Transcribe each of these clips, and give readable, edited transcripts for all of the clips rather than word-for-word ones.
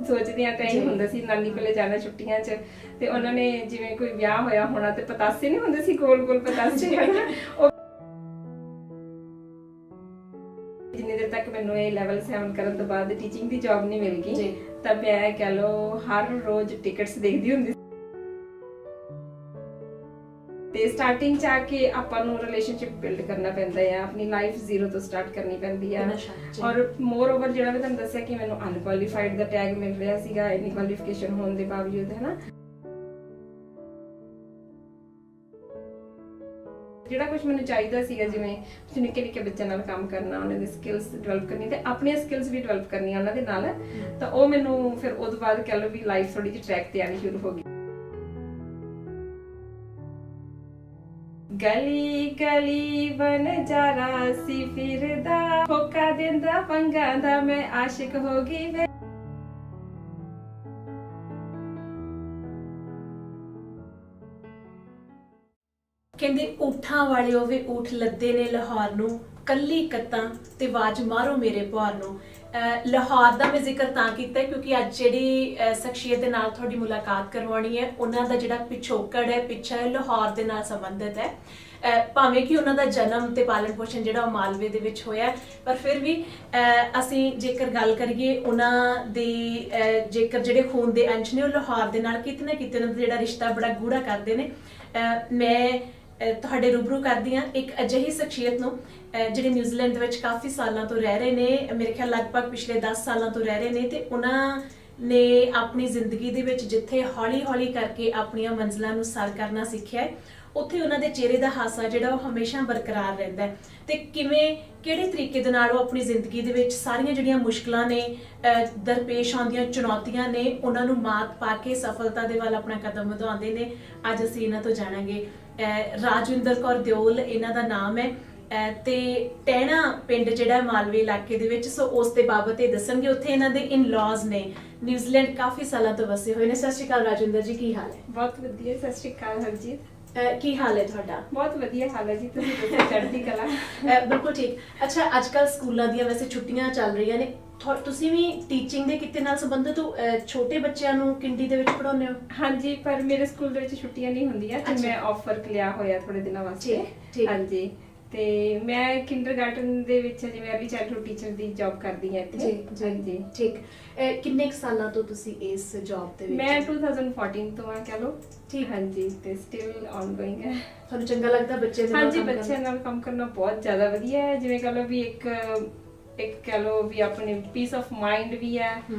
ਸੋਚਦੇ ਆ ਤਾਂ ਇਹ ਹੁੰਦਾ ਸੀ ਨਾਨੀ ਕੋਲੇ ਜਾਣਾ ਛੁੱਟੀਆਂ 'ਚ, ਤੇ ਉਹਨਾਂ ਨੇ ਜਿਵੇਂ ਕੋਈ ਵਿਆਹ ਹੋਇਆ ਹੋਣਾ ਤੇ ਪਤਾਸੇ ਨਹੀਂ ਹੁੰਦੇ ਸੀ ਗੋਲ ਗੋਲ ਪਤਾਸੇ ਉਹ ਜਿੰਨੀ ਦੇਰ ਤੱਕ ਮੈਨੂੰ ਇਹ ਲੈਵਲ 7 ਕਰਨ ਤੋਂ ਬਾਅਦ ਟੀਚਿੰਗ ਦੀ ਜੌਬ ਨਹੀਂ ਮਿਲ ਗਈ ਤਾਂ ਮੈਂ ਕਹਿ ਲਓ ਹਰ ਰੋਜ਼ ਟਿਕਟਸ ਦੇਖਦੀ ਹੁੰਦੀ ਤੇ ਸਟਾਰਟਿੰਗ ਚ ਆ ਕੇ ਆਪਾਂ ਨੂੰ ਰਿਲੇਸ਼ਨਸ਼ਿਪ ਬਿਲਡ ਕਰਨਾ ਪੈਂਦਾ ਹੈ, ਆਪਣੀ ਲਾਈਫ ਜ਼ੀਰੋ ਤੋਂ ਸਟਾਰਟ ਕਰਨੀ ਪੈਂਦੀ ਹੈ। ਔਰ ਮੋਰ ਓਵਰ ਜਿਹੜਾ ਮੈਂ ਤੁਹਾਨੂੰ ਦੱਸਿਆ ਕਿ ਮੈਨੂੰ ਅਨਕੁਆਲੀਫਾਈਡ ਦਾ ਟੈਗ ਮਿਲ ਰਿਹਾ ਸੀਗਾ ਇੰਨੀ ਕੁਆਲੀਫਿਕੇਸ਼ਨ ਹੋਣ ਦੇ ਬਾਵਜੂਦ, ਹੈ ਨਾ। ਜਿਹੜਾ ਕੁਝ ਮੈਨੂੰ ਚਾਹੀਦਾ ਸੀਗਾ ਜਿਵੇਂ ਨਿੱਕੇ ਨਿੱਕੇ ਬੱਚਿਆਂ ਨਾਲ ਕੰਮ ਕਰਨਾ, ਉਹਨਾਂ ਦੀ ਸਕਿੱਲਸ ਡਿਵੈਲਪ ਕਰਨੀ ਤੇ ਆਪਣੀਆਂ ਸਕਿੱਲਸ ਵੀ ਡਿਵੈਲਪ ਕਰਨੀਆਂ ਉਹਨਾਂ ਦੇ ਨਾਲ, ਤਾਂ ਉਹ ਮੈਨੂੰ ਫਿਰ ਉਹ ਤੋਂ ਬਾਅਦ ਕਹਿ ਲਓ ਵੀ ਲਾਈਫ ਥੋੜੀ ਜਿਹੀ ਟਰੈਕ ਤੇ ਆਣੀ ਸ਼ੁਰੂ ਹੋ ਗਈ। ਗਲੀ ਗਲੀ ਬਨਜਾਰਾ ਸੀ ਫਿਰਦਾ, ਹੋਕਾ ਦਿੰਦਾ ਪੰਗਾਂ ਦਾ ਮੈਂ ਆਸ਼ਿਕ ਹੋ ਗਈ ਵੇ। ਕਹਿੰਦੇ ਊਠਾਂ ਵਾਲਿਓ ਵੇ ਊਠ ਲੱਦੇ ਨੇ ਲਾਹੌਰ ਨੂੰ, ਕੱਲੀ ਕੱਤਾਂ ਤੇ ਆਵਾਜ਼ ਮਾਰੋ ਮੇਰੇ ਭੌਰ ਨੂੰ। ਲਾਹੌਰ ਦਾ ਮੈਂ ਜ਼ਿਕਰ ਤਾਂ ਕੀਤਾ ਕਿਉਂਕਿ ਅੱਜ ਜਿਹੜੀ ਸ਼ਖਸੀਅਤ ਦੇ ਨਾਲ ਤੁਹਾਡੀ ਮੁਲਾਕਾਤ ਕਰਵਾਉਣੀ ਹੈ ਉਹਨਾਂ ਦਾ ਜਿਹੜਾ ਪਿਛੋਕੜ ਹੈ, ਪਿੱਛਾ ਹੈ, ਲਾਹੌਰ ਦੇ ਨਾਲ ਸੰਬੰਧਿਤ ਹੈ। ਭਾਵੇਂ ਕਿ ਉਹਨਾਂ ਦਾ ਜਨਮ ਤੇ ਪਾਲਣ ਪੋਸ਼ਣ ਜਿਹੜਾ ਉਹ ਮਾਲਵੇ ਦੇ ਵਿੱਚ ਹੋਇਆ, ਪਰ ਫਿਰ ਵੀ ਅਸੀਂ ਜੇਕਰ ਗੱਲ ਕਰੀਏ ਉਹਨਾਂ ਦੀ ਜੇਕਰ ਜਿਹੜੇ ਖੂਨ ਦੇ ਅੰਸ਼ ਨੇ ਉਹ ਲਾਹੌਰ ਦੇ ਨਾਲ ਕਿਤੇ ਨਾ ਕਿਤੇ ਉਹਨਾਂ ਦਾ ਜਿਹੜਾ ਰਿਸ਼ਤਾ ਬੜਾ ਗੂੜਾ ਕਰਦੇ ਨੇ। ਮੈਂ ਤੁਹਾਡੇ ਰੂਬਰੂ ਕਰਦੀ ਹਾਂ ਇੱਕ ਅਜਿਹੀ ਸ਼ਖਸੀਅਤ ਨੂੰ ਜਿਹੜੇ ਨਿਊਜ਼ੀਲੈਂਡ ਦੇ ਵਿੱਚ ਕਾਫੀ ਸਾਲਾਂ ਤੋਂ ਰਹਿ ਰਹੇ ਨੇ, ਮੇਰੇ ਖਿਆਲ ਲਗਭਗ ਪਿਛਲੇ 10 ਸਾਲਾਂ ਤੋਂ ਰਹਿ ਰਹੇ ਨੇ, ਤੇ ਉਹਨਾਂ ਨੇ ਆਪਣੀ ਜ਼ਿੰਦਗੀ ਦੇ ਵਿੱਚ ਜਿੱਥੇ ਹੌਲੀ ਹੌਲੀ ਕਰਕੇ ਆਪਣੀਆਂ ਮੰਜ਼ਿਲਾਂ ਨੂੰ ਸਰ ਕਰਨਾ ਸਿੱਖਿਆ ਹੈ, ਉੱਥੇ ਉਹਨਾਂ ਦੇ ਚਿਹਰੇ ਦਾ ਹਾਸਾ ਜਿਹੜਾ ਉਹ ਹਮੇਸ਼ਾ ਬਰਕਰਾਰ ਰਹਿੰਦਾ ਹੈ। ਤੇ ਕਿਵੇਂ ਕਿਹੜੇ ਤਰੀਕੇ ਦੇ ਨਾਲ ਉਹ ਆਪਣੀ ਜ਼ਿੰਦਗੀ ਦੇ ਵਿੱਚ ਸਾਰੀਆਂ ਜਿਹੜੀਆਂ ਮੁਸ਼ਕਲਾਂ ਨੇ, ਦਰਪੇਸ਼ ਆਉਂਦੀਆਂ ਚੁਣੌਤੀਆਂ ਨੇ, ਉਹਨਾਂ ਨੂੰ ਮਾਤ ਪਾ ਕੇ ਸਫਲਤਾ ਦੇ ਵੱਲ ਆਪਣਾ ਕਦਮ ਵਧਾਉਂਦੇ ਨੇ। ਅੱਜ ਅਸੀਂ ਇਹਨਾਂ ਤੋਂ ਜਾਣਾਂਗੇ। ਰਾਜਵਿੰਦਰ ਕੌਰ ਦਿਓਲ ਇਹਨਾਂ ਦਾ ਨਾਮ ਹੈ ਤੇ ਟਹਿਣਾ ਪਿੰਡ ਜਿਹੜਾ ਮਾਲਵੇ ਇਲਾਕੇ ਦੇ ਵਿੱਚ, ਸੋ ਉਸ ਦੇ ਬਾਬਤ ਇਹ ਦੱਸਣਗੇ। ਉੱਥੇ ਇਹਨਾਂ ਦੇ ਇਨ-ਲॉज ਨੇ, ਨਿਊਜ਼ੀਲੈਂਡ ਕਾਫੀ ਸਾਲਾਂ ਤੋਂ ਵਸੇ ਹੋਏ ਨੇ। ਸਤਿ ਸ਼੍ਰੀ ਅਕਾਲ ਰਾਜਵਿੰਦਰ ਜੀ, ਕੀ ਹਾਲ ਹੈ? ਬਹੁਤ ਵਧੀਆ, ਸਤਿ ਸ਼੍ਰੀ ਅਕਾਲ ਹਰਜੀਤ। ਕੀ ਹਾਲ ਹੈ ਤੁਹਾਡਾ? ਬਹੁਤ ਵਧੀਆ ਹਾਲ ਹੈ ਜੀ, ਤੁਸੀਂ ਦੱਸੋ? ਚੜ੍ਹਦੀ ਕਲਾ। ਬਿਲਕੁਲ ਠੀਕ। ਅੱਛਾ, ਅੱਜ ਕੱਲ ਸਕੂਲਾਂ ਦੀਆਂ ਵੈਸੇ ਛੁੱਟੀਆਂ ਚੱਲ ਰਹੀਆਂ ਨੇ, ਤੁਸੀਂ ਵੀ ਟੀਚਿੰਗ ਦੇ ਕਿੱਤੇ ਨਾਲ ਸੰਬੰਧਿਤ ਹੋ, ਛੋਟੇ ਬੱਚਿਆਂ ਨੂੰ ਕਿੰਡੀ ਦੇ ਵਿੱਚ ਪੜਾਉਂਦੇ ਹੋ? ਹਾਂਜੀ, ਪਰ ਮੇਰੇ ਸਕੂਲ ਦੇ ਵਿੱਚ ਛੁੱਟੀਆਂ ਨਹੀਂ ਹੁੰਦੀਆਂ ਤੇ ਮੈਂ ਆਫ ਵਰਕ ਲਿਆ ਹੋਇਆ ਥੋੜੇ ਦਿਨਾਂ ਵਾਸਤੇ। ਹਾਂਜੀ, ਤੇ ਮੈਂ ਕਿੰਡਰਗਾਰਟਨ ਦੇ ਵਿੱਚ ਜਿਵੇਂ ਅਰਲੀ ਚਾਈਲਡਹੁੱਡ ਟੀਚਰ ਦੀ ਜੌਬ ਕਰਦੀ ਹਾਂ ਇੱਥੇ। ਹਾਂਜੀ, ਠੀਕ। ਕਿੰਨੇ ਕੁ ਸਾਲਾਂ ਤੋਂ ਤੁਸੀਂ ਇਸ ਜੌਬ ਦੇ ਵਿੱਚ? ਮੈਂ 2014 ਤੋਂ ਆ ਕਹਿ ਲਓ। ਠੀਕ। ਹਾਂਜੀ, ਤੇ ਸਟਿਲ ਆਨਗੋਇੰਗ ਹੈ। ਤੁਹਾਨੂੰ ਚੰਗਾ ਲੱਗਦਾ ਬੱਚੇ ਦੇ ਨਾਲ? ਹਾਂਜੀ, ਬੱਚਿਆਂ ਨਾਲ ਕੰਮ ਕਰਨਾ ਬਹੁਤ ਜ਼ਿਆਦਾ ਵਧੀਆ ਹੈ। ਜਿਵੇਂ ਕਹ ਲਓ ਵੀ ਇੱਕ ਕਹ ਲਓ ਵੀ ਆਪਣੀ ਪੀਸ ਆਫ ਮਾਈਂਡ ਵੀ ਹੈ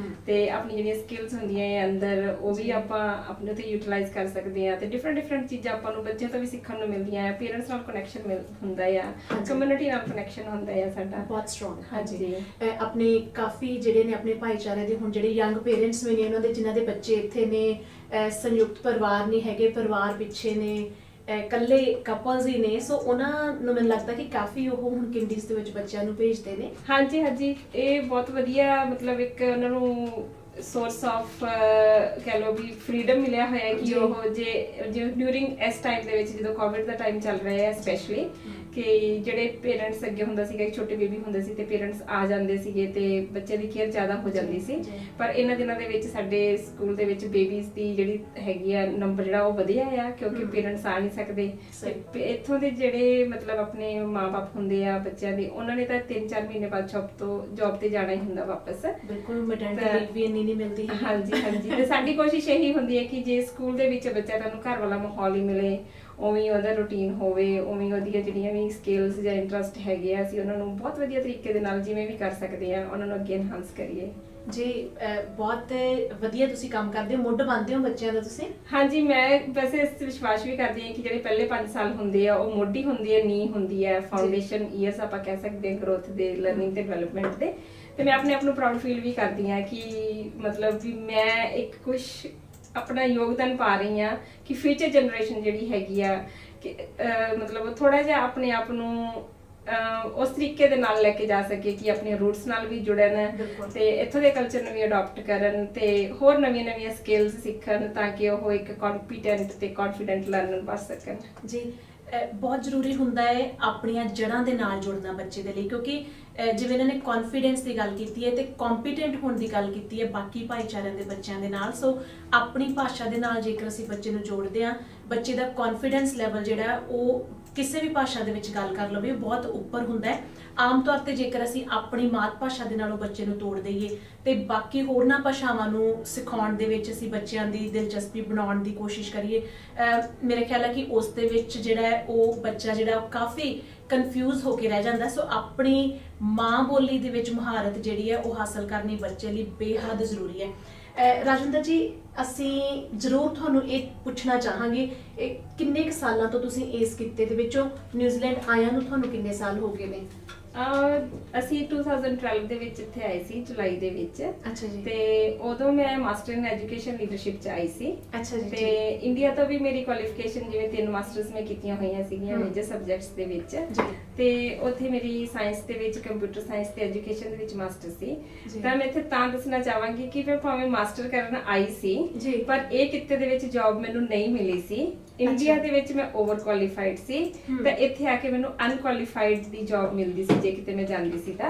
ਤੇ ਆਪਣੀ ਜਿਹੜੀਆਂ ਸਕਿੱਲਸ ਹੁੰਦੀਆਂ ਹੈ ਅੰਦਰ, ਉਹ ਵੀ ਆਪਾਂ ਆਪਣੇ ਉੱਤੇ ਯੂਟਿਲਾਈਜ਼ ਕਰ ਸਕਦੇ ਹਾਂ, ਤੇ ਡਿਫਰੈਂਟ ਚੀਜ਼ਾਂ ਆਪਾਂ ਨੂੰ ਬੱਚਿਆਂ ਤੋਂ ਵੀ ਸਿੱਖਣ ਨੂੰ ਮਿਲਦੀਆਂ ਹੈ। ਪੇਰੈਂਟਸ ਨਾਲ ਕਨੈਕਸ਼ਨ ਹੁੰਦਾ ਆ, ਕਮਿਊਨਿਟੀ ਨਾਲ ਕਨੈਕਸ਼ਨ ਹੁੰਦਾ ਹੈ ਸਾਡਾ ਬਹੁਤ ਸਟਰੋਂਗ। ਹਾਂਜੀ, ਆਪਣੇ ਕਾਫੀ ਜਿਹੜੇ ਨੇ ਆਪਣੇ ਭਾਈਚਾਰੇ ਦੇ ਹੁਣ ਜਿਹੜੇ ਯੰਗ ਪੇਰੈਂਟਸ ਵੀ ਨੇ, ਉਹਨਾਂ ਦੇ ਜਿਨ੍ਹਾਂ ਦੇ ਬੱਚੇ ਇੱਥੇ ਨੇ, ਸੰਯੁਕਤ ਪਰਿਵਾਰ ਨਹੀਂ ਹੈਗੇ, ਪਰਿਵਾਰ ਪਿੱਛੇ ਨੇ, ਕੱਲੇ ਕਪਲਸ ਹੀ ਨੇ, ਸੋ ਉਹਨਾਂ ਨੂੰ ਮੈਨੂੰ ਲੱਗਦਾ ਕਿ ਕਾਫੀ ਉਹ ਹੁਣ ਕਿੰਡੀਜ਼ ਦੇ ਵਿੱਚ ਬੱਚਿਆਂ ਨੂੰ ਭੇਜਦੇ ਨੇ। ਹਾਂਜੀ, ਇਹ ਬਹੁਤ ਵਧੀਆ, ਮਤਲਬ ਇੱਕ ਉਹਨਾਂ ਨੂੰ ਸੋਰਸ ਆਫ ਕਹਿ ਲਓ ਵੀ ਫਰੀडम ਮਿਲਿਆ ਹੋਇਆ ਹੈ ਕਿ ਉਹ ਜੇ ਡਿਊਰਿੰਗ ਇਸ ਟਾਈਮ ਦੇ ਵਿੱਚ ਜਦੋਂ ਕੋਵਿਡ ਦਾ ਟਾਈਮ ਚੱਲ ਰਿਹਾ ਹੈ ਸਪੈਸ਼ਲੀ, ਕਿ ਜਿਹੜੇ ਪੇਰੈਂਟਸ ਅੱਗੇ ਹੁੰਦਾ ਸੀਗਾ ਕਿ ਛੋਟੇ ਬੇਬੀ ਹੁੰਦੇ ਸੀ ਤੇ ਪੇਰੈਂਟਸ ਆ ਜਾਂਦੇ ਸੀਗੇ ਤੇ ਬੱਚੇ ਦੀ ਕੇਅਰ ਜ਼ਿਆਦਾ ਹੋ ਜਾਂਦੀ ਸੀ, ਪਰ ਇਹਨਾਂ ਦਿਨਾਂ ਦੇ ਵਿੱਚ ਸਾਡੇ ਸਕੂਲ ਦੇ ਵਿੱਚ ਬੇਬੀਜ਼ ਦੀ ਜਿਹੜੀ ਹੈਗੀ ਆ ਨੰਬਰ ਜਿਹੜਾ ਉਹ ਵਧਿਆ ਆ, ਕਿਉਂਕਿ ਪੇਰੈਂਟਸ ਆ ਨਹੀਂ ਸਕਦੇ। ਇੱਥੋਂ ਦੇ ਜਿਹੜੇ ਮਤਲਬ ਆਪਣੇ ਮਾਂ-ਬਾਪ ਹੁੰਦੇ ਆ ਬੱਚਿਆਂ ਦੇ, ਉਹਨਾਂ ਨੇ ਤਾਂ 3-4 ਮਹੀਨੇ ਬਾਅਦ ਜੌਬ ਤੇ ਜਾਣਾ ਹੀ ਹੁੰਦਾ ਵਾਪਸ। ਬਿਲਕੁਲ, ਮੈਟਰਨਿਟੀ ਲੀਵ ਵੀ ਨਹੀਂ ਮਿਲਦੀ। ਹਾਂਜੀ, ਤੇ ਸਾਡੀ ਕੋਸ਼ਿਸ਼ ਇਹੀ ਹੁੰਦੀ ਹੈ ਕਿ ਜੇ ਸਕੂਲ ਦੇ ਵਿੱਚ ਬੱਚਾ ਤੁਹਾਨੂੰ ਘਰ ਵਾਲਾ ਮਾਹੌਲ ਹੀ ਮਿਲੇ, ਉਵੇਂ ਉਹਦਾ ਰੂਟੀਨ ਹੋਵੇ, ਉਵੇਂ ਉਹਦੀਆਂ ਜਿਹੜੀਆਂ ਵੀ ਸਕਿੱਲਸ ਜਾਂ ਇੰਟਰਸਟ ਹੈਗੇ ਆ, ਅਸੀਂ ਉਹਨਾਂ ਨੂੰ ਬਹੁਤ ਵਧੀਆ ਤਰੀਕੇ ਦੇ ਨਾਲ ਜਿਵੇਂ ਵੀ ਕਰ ਸਕਦੇ ਆ ਉਹਨਾਂ ਨੂੰ ਅੱਗੇ ਐਨਹਾਂਸ ਕਰੀਏ। ਜੀ, ਬਹੁਤ ਵਧੀਆ ਤੁਸੀਂ ਕੰਮ ਕਰਦੇ ਹੋ, ਮੁੱਢ ਬੰਨ੍ਹਦੇ ਹੋ ਬੱਚਿਆਂ ਦਾ ਤੁਸੀਂ। ਹਾਂਜੀ, ਮੈਂ ਵੈਸੇ ਇਸ ਵਿਸ਼ਵਾਸ ਵੀ ਕਰਦੀ ਹਾਂ ਕਿ ਜਿਹੜੇ ਪਹਿਲੇ 5 ਸਾਲ ਹੁੰਦੇ ਆ ਉਹ ਮੋਢੀ ਹੁੰਦੀ ਹੈ, ਨੀਂਹ ਹੁੰਦੀ ਹੈ, ਫਾਊਂਡੇਸ਼ਨ ਈਅਰਸ ਆਪਾਂ ਕਹਿ ਸਕਦੇ ਹਾਂ ਗਰੋਥ ਦੇ, ਲਰਨਿੰਗ ਤੇ ਡਿਵੈਲਪਮੈਂਟ ਦੇ। ਤੇ ਮੈਂ ਆਪਣੇ ਆਪ ਨੂੰ ਪ੍ਰਾਊਡ ਫੀਲ ਵੀ ਕਰਦੀ ਹਾਂ ਕਿ ਮਤਲਬ ਵੀ ਮੈਂ ਇੱਕ ਕੁਛ ਆਪਣਾ ਯੋਗਦਾਨ ਪਾ ਰਹੀ ਹਾਂ ਕਿ ਫਿਊਚਰ ਜਨਰੇਸ਼ਨ ਜਿਹੜੀ ਹੈਗੀ ਆ ਕਿ ਮਤਲਬ ਥੋੜਾ ਜਿਹਾ ਆਪਣੇ ਆਪ ਨੂੰ ਉਸ ਤਰੀਕੇ ਦੇ ਨਾਲ ਲੈ ਕੇ ਜਾ ਸਕੇ ਕਿ ਆਪਣੇ ਰੂਟਸ ਨਾਲ ਵੀ ਜੁੜਨ ਤੇ ਇੱਥੋਂ ਦੇ ਕਲਚਰ ਨੂੰ ਵੀ ਅਡਾਪਟ ਕਰਨ ਤੇ ਹੋਰ ਨਵੀਆਂ ਸਕਿੱਲਸ ਸਿੱਖਣ, ਤਾਂ ਕਿ ਉਹ ਇੱਕ ਕੰਪੀਟੈਂਟ ਤੇ ਕੌਨਫੀਡੈਂਟ ਲਰਨਰ ਬਣ ਸਕਣ। ਜੀ, ਬਹੁਤ ਜ਼ਰੂਰੀ ਹੁੰਦਾ ਹੈ ਆਪਣੀਆਂ ਜੜ੍ਹਾਂ ਦੇ ਨਾਲ ਜੁੜਨਾ ਬੱਚੇ ਦੇ ਲਈ, ਕਿਉਂਕਿ ਜਿਵੇਂ ਇਹਨਾਂ ਨੇ ਕੌਨਫੀਡੈਂਸ ਦੀ ਗੱਲ ਕੀਤੀ ਹੈ ਤੇ ਕੰਪੀਟੈਂਟ ਹੋਣ ਦੀ ਗੱਲ ਕੀਤੀ ਹੈ ਬਾਕੀ ਭਾਈਚਾਰਿਆਂ ਦੇ ਬੱਚਿਆਂ ਦੇ ਨਾਲ। ਸੋ ਆਪਣੀ ਭਾਸ਼ਾ ਦੇ ਨਾਲ ਜੇਕਰ ਅਸੀਂ ਬੱਚੇ ਨੂੰ ਜੋੜਦੇ ਹਾਂ, ਬੱਚੇ ਦਾ ਕੌਨਫੀਡੈਂਸ ਲੈਵਲ ਜਿਹੜਾ ਉਹ ਕਿਸੇ ਵੀ ਭਾਸ਼ਾ ਦੇ ਵਿੱਚ ਗੱਲ ਕਰ ਲਵੇ ਬਹੁਤ ਉੱਪਰ ਹੁੰਦਾ ਹੈ। ਆਮ ਤੌਰ ਤੇ ਜੇਕਰ ਅਸੀਂ ਆਪਣੀ ਮਾਤ ਭਾਸ਼ਾ ਦੇ ਨਾਲ ਉਹ ਬੱਚੇ ਨੂੰ ਤੋੜ ਦਈਏ ਤੇ ਬਾਕੀ ਹੋਰਨਾਂ ਭਾਸ਼ਾਵਾਂ ਨੂੰ ਸਿਖਾਉਣ ਦੇ ਵਿੱਚ ਅਸੀਂ ਬੱਚਿਆਂ ਦੀ ਦਿਲਚਸਪੀ ਬਣਾਉਣ ਦੀ ਕੋਸ਼ਿਸ਼ ਕਰੀਏ, ਮੇਰੇ ਖਿਆਲ ਹੈ ਕਿ ਉਸ ਦੇ ਵਿੱਚ ਜਿਹੜਾ ਹੈ ਉਹ ਬੱਚਾ ਜਿਹੜਾ ਉਹ ਕਾਫੀ ਕਨਫਿਊਜ਼ ਹੋ ਕੇ ਰਹਿ ਜਾਂਦਾ। ਸੋ ਆਪਣੀ ਮਾਂ ਬੋਲੀ ਦੇ ਵਿੱਚ ਮਹਾਰਤ ਜਿਹੜੀ ਹੈ ਉਹ ਹਾਸਲ ਕਰਨੀ ਬੱਚੇ ਲਈ ਬੇਹੱਦ ਜ਼ਰੂਰੀ ਹੈ। ਰਾਜਵਿੰਦਰ ਜੀ, ਅਸੀਂ ਜ਼ਰੂਰ ਤੁਹਾਨੂੰ ਇਹ ਪੁੱਛਣਾ ਚਾਹਾਂਗੇ, ਕਿੰਨੇ ਕੁ ਸਾਲਾਂ ਤੋਂ ਤੁਸੀਂ ਇਸ ਕਿੱਤੇ ਦੇ ਵਿੱਚੋਂ ਨਿਊਜ਼ੀਲੈਂਡ ਆਇਆਂ ਨੂੰ ਤੁਹਾਨੂੰ ਕਿੰਨੇ ਸਾਲ ਹੋ ਗਏ ਨੇ? ਅਸੀਂ 2012 ਦੇ ਵਿੱਚ ਇੱਥੇ ਆਏ ਸੀ, ਜੁਲਾਈ ਦੇ ਵਿੱਚ। ਅੱਛਾ ਜੀ। ਤੇ ਉਦੋਂ ਮੈਂ ਮਾਸਟਰ ਇਨ ਐਜੂਕੇਸ਼ਨ ਲੀਡਰਸ਼ਿਪ ਚ ਆਈ ਸੀ। ਅੱਛਾ ਜੀ। ਤੇ ਇੰਡੀਆ ਤੋਂ ਵੀ ਮੇਰੀ ਕੁਆਲੀਫਿਕੇਸ਼ਨ ਜਿਵੇਂ 3 ਮਾਸਟਰਸ ਮੈਂ ਕੀਤੀਆਂ ਹੋਈਆਂ ਸੀਗੀਆਂ ਮੇਜਰ ਸਬਜੈਕਟਸ ਦੇ ਵਿੱਚ। ਤੇ ਉੱਥੇ ਮੇਰੀ ਸਾਇੰਸ ਦੇ ਵਿੱਚ, ਕੰਪਿਊਟਰ ਸਾਇੰਸ ਤੇ ਐਜੂਕੇਸ਼ਨ ਦੇ ਵਿੱਚ ਮਾਸਟਰ ਸੀ। ਤਾਂ ਮੈਂ ਇੱਥੇ ਤਾਂ ਦੱਸਣਾ ਚਾਹਾਂਗੀ ਕਿ ਮੈਂ ਭਾਵੇਂ ਮਾਸਟਰ ਕਰਨ ਆਈ ਸੀ ਪਰ ਇਹ ਕਿੱਤੇ ਦੇ ਵਿੱਚ ਜੌਬ ਮੈਨੂੰ ਨਹੀਂ ਮਿਲੀ ਸੀ। ਇੰਡੀਆ ਦੇ ਵਿੱਚ ਮੈਂ ਓਵਰ ਕੁਆਲੀਫਾਈਡ ਸੀ ਤਾਂ ਇੱਥੇ ਆ ਕੇ ਮੈਨੂੰ ਅਨਕੁਆਲੀਫਾਈਡ ਦੀ ਜੌਬ ਮਿਲਦੀ ਸੀ ਜੇ ਕਿਤੇ ਮੈਂ ਜਾਂਦੀ ਸੀ ਤਾਂ।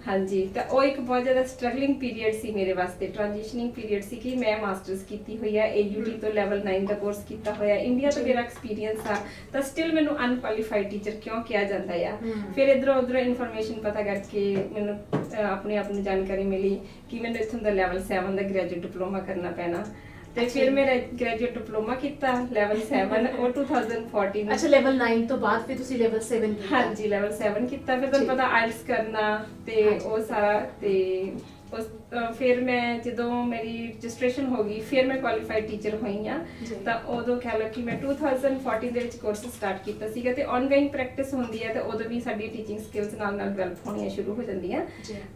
ਹਾਂਜੀ, ਤਾਂ ਉਹ ਇੱਕ ਬਹੁਤ ਜ਼ਿਆਦਾ ਸਟਰਗਲਿੰਗ ਪੀਰੀਅਡ ਸੀ ਮੇਰੇ ਵਾਸਤੇ, ਟ੍ਰਾਂਜੀਸ਼ਨਿੰਗ ਪੀਰੀਅਡ ਸੀ ਕਿ ਮੈਂ ਮਾਸਟਰਸ ਕੀਤੀ ਹੋਈ ਆ, AUT ਤੋਂ ਲੈਵਲ 9 ਦਾ ਕੋਰਸ ਕੀਤਾ ਹੋਇਆ, ਇੰਡੀਆ ਤੋਂ ਮੇਰਾ ਐਕਸਪੀਰੀਅੰਸ ਆ, ਤਾਂ ਸਟਿਲ ਮੈਨੂੰ ਅਨਕੁਆਲੀਫਾਈਡ ਟੀਚਰ ਕਿਉਂ ਕਿਹਾ ਜਾਂਦਾ ਆ। ਫਿਰ ਇਧਰੋਂ ਉਧਰੋਂ ਇਨਫੋਰਮੇਸ਼ਨ ਪਤਾ ਕਰਕੇ ਮੈਨੂੰ ਆਪਣੇ ਆਪ ਨੂੰ ਜਾਣਕਾਰੀ ਮਿਲੀ ਕਿ ਮੈਨੂੰ ਇੱਥੋਂ ਦਾ ਲੈਵਲ 7 ਦਾ ਗ੍ਰੈਜੂਏਟ ਡਿਪਲੋਮਾ ਕਰਨਾ ਪੈਣਾ। ਤੇ ਫਿਰ ਮੈਂ ਗ੍ਰੈਜੂਏਟ ਡਿਪਲੋਮਾ ਕੀਤਾ ਲੈਵਲ 7 ਉਹ 2014। ਅੱਛਾ, ਲੈਵਲ 9 ਤੋਂ ਬਾਅਦ ਫਿਰ ਤੁਸੀਂ ਲੈਵਲ 7 ਕੀਤਾ? ਹਾਂਜੀ, ਲੈਵਲ 7 ਕੀਤਾ। ਫਿਰ ਤੁਹਾਨੂੰ ਪਤਾ ਆਇਲਸ ਕਰਨਾ ਤੇ ਉਹ ਸਾਰਾ, ਤੇ ਫਿਰ ਮੈਂ ਜਦੋਂ ਮੇਰੀ ਰਜਿਸਟ੍ਰੇਸ਼ਨ ਹੋ ਗਈ ਫਿਰ ਮੈਂ ਕੁਆਲੀਫਾਈਡ ਟੀਚਰ ਹੋਈ ਆ। ਤਾਂ ਉਦੋਂ ਕਹਿ ਲਓ ਕਿ ਮੈਂ 2014 ਦੇ ਵਿੱਚ ਕੋਰਸ ਸਟਾਰਟ ਕੀਤਾ ਸੀਗਾ ਤੇ ਆਨਗੋਇੰਗ ਪ੍ਰੈਕਟਿਸ ਹੁੰਦੀ ਹੈ ਤੇ ਉਦੋਂ ਵੀ ਸਾਡੀ ਟੀਚਿੰਗ ਸਕਿੱਲਸ ਨਾਲ ਨਾਲ ਡਿਵੈਲਪ ਹੋਣੀਆਂ ਸ਼ੁਰੂ ਹੋ ਜਾਂਦੀਆਂ।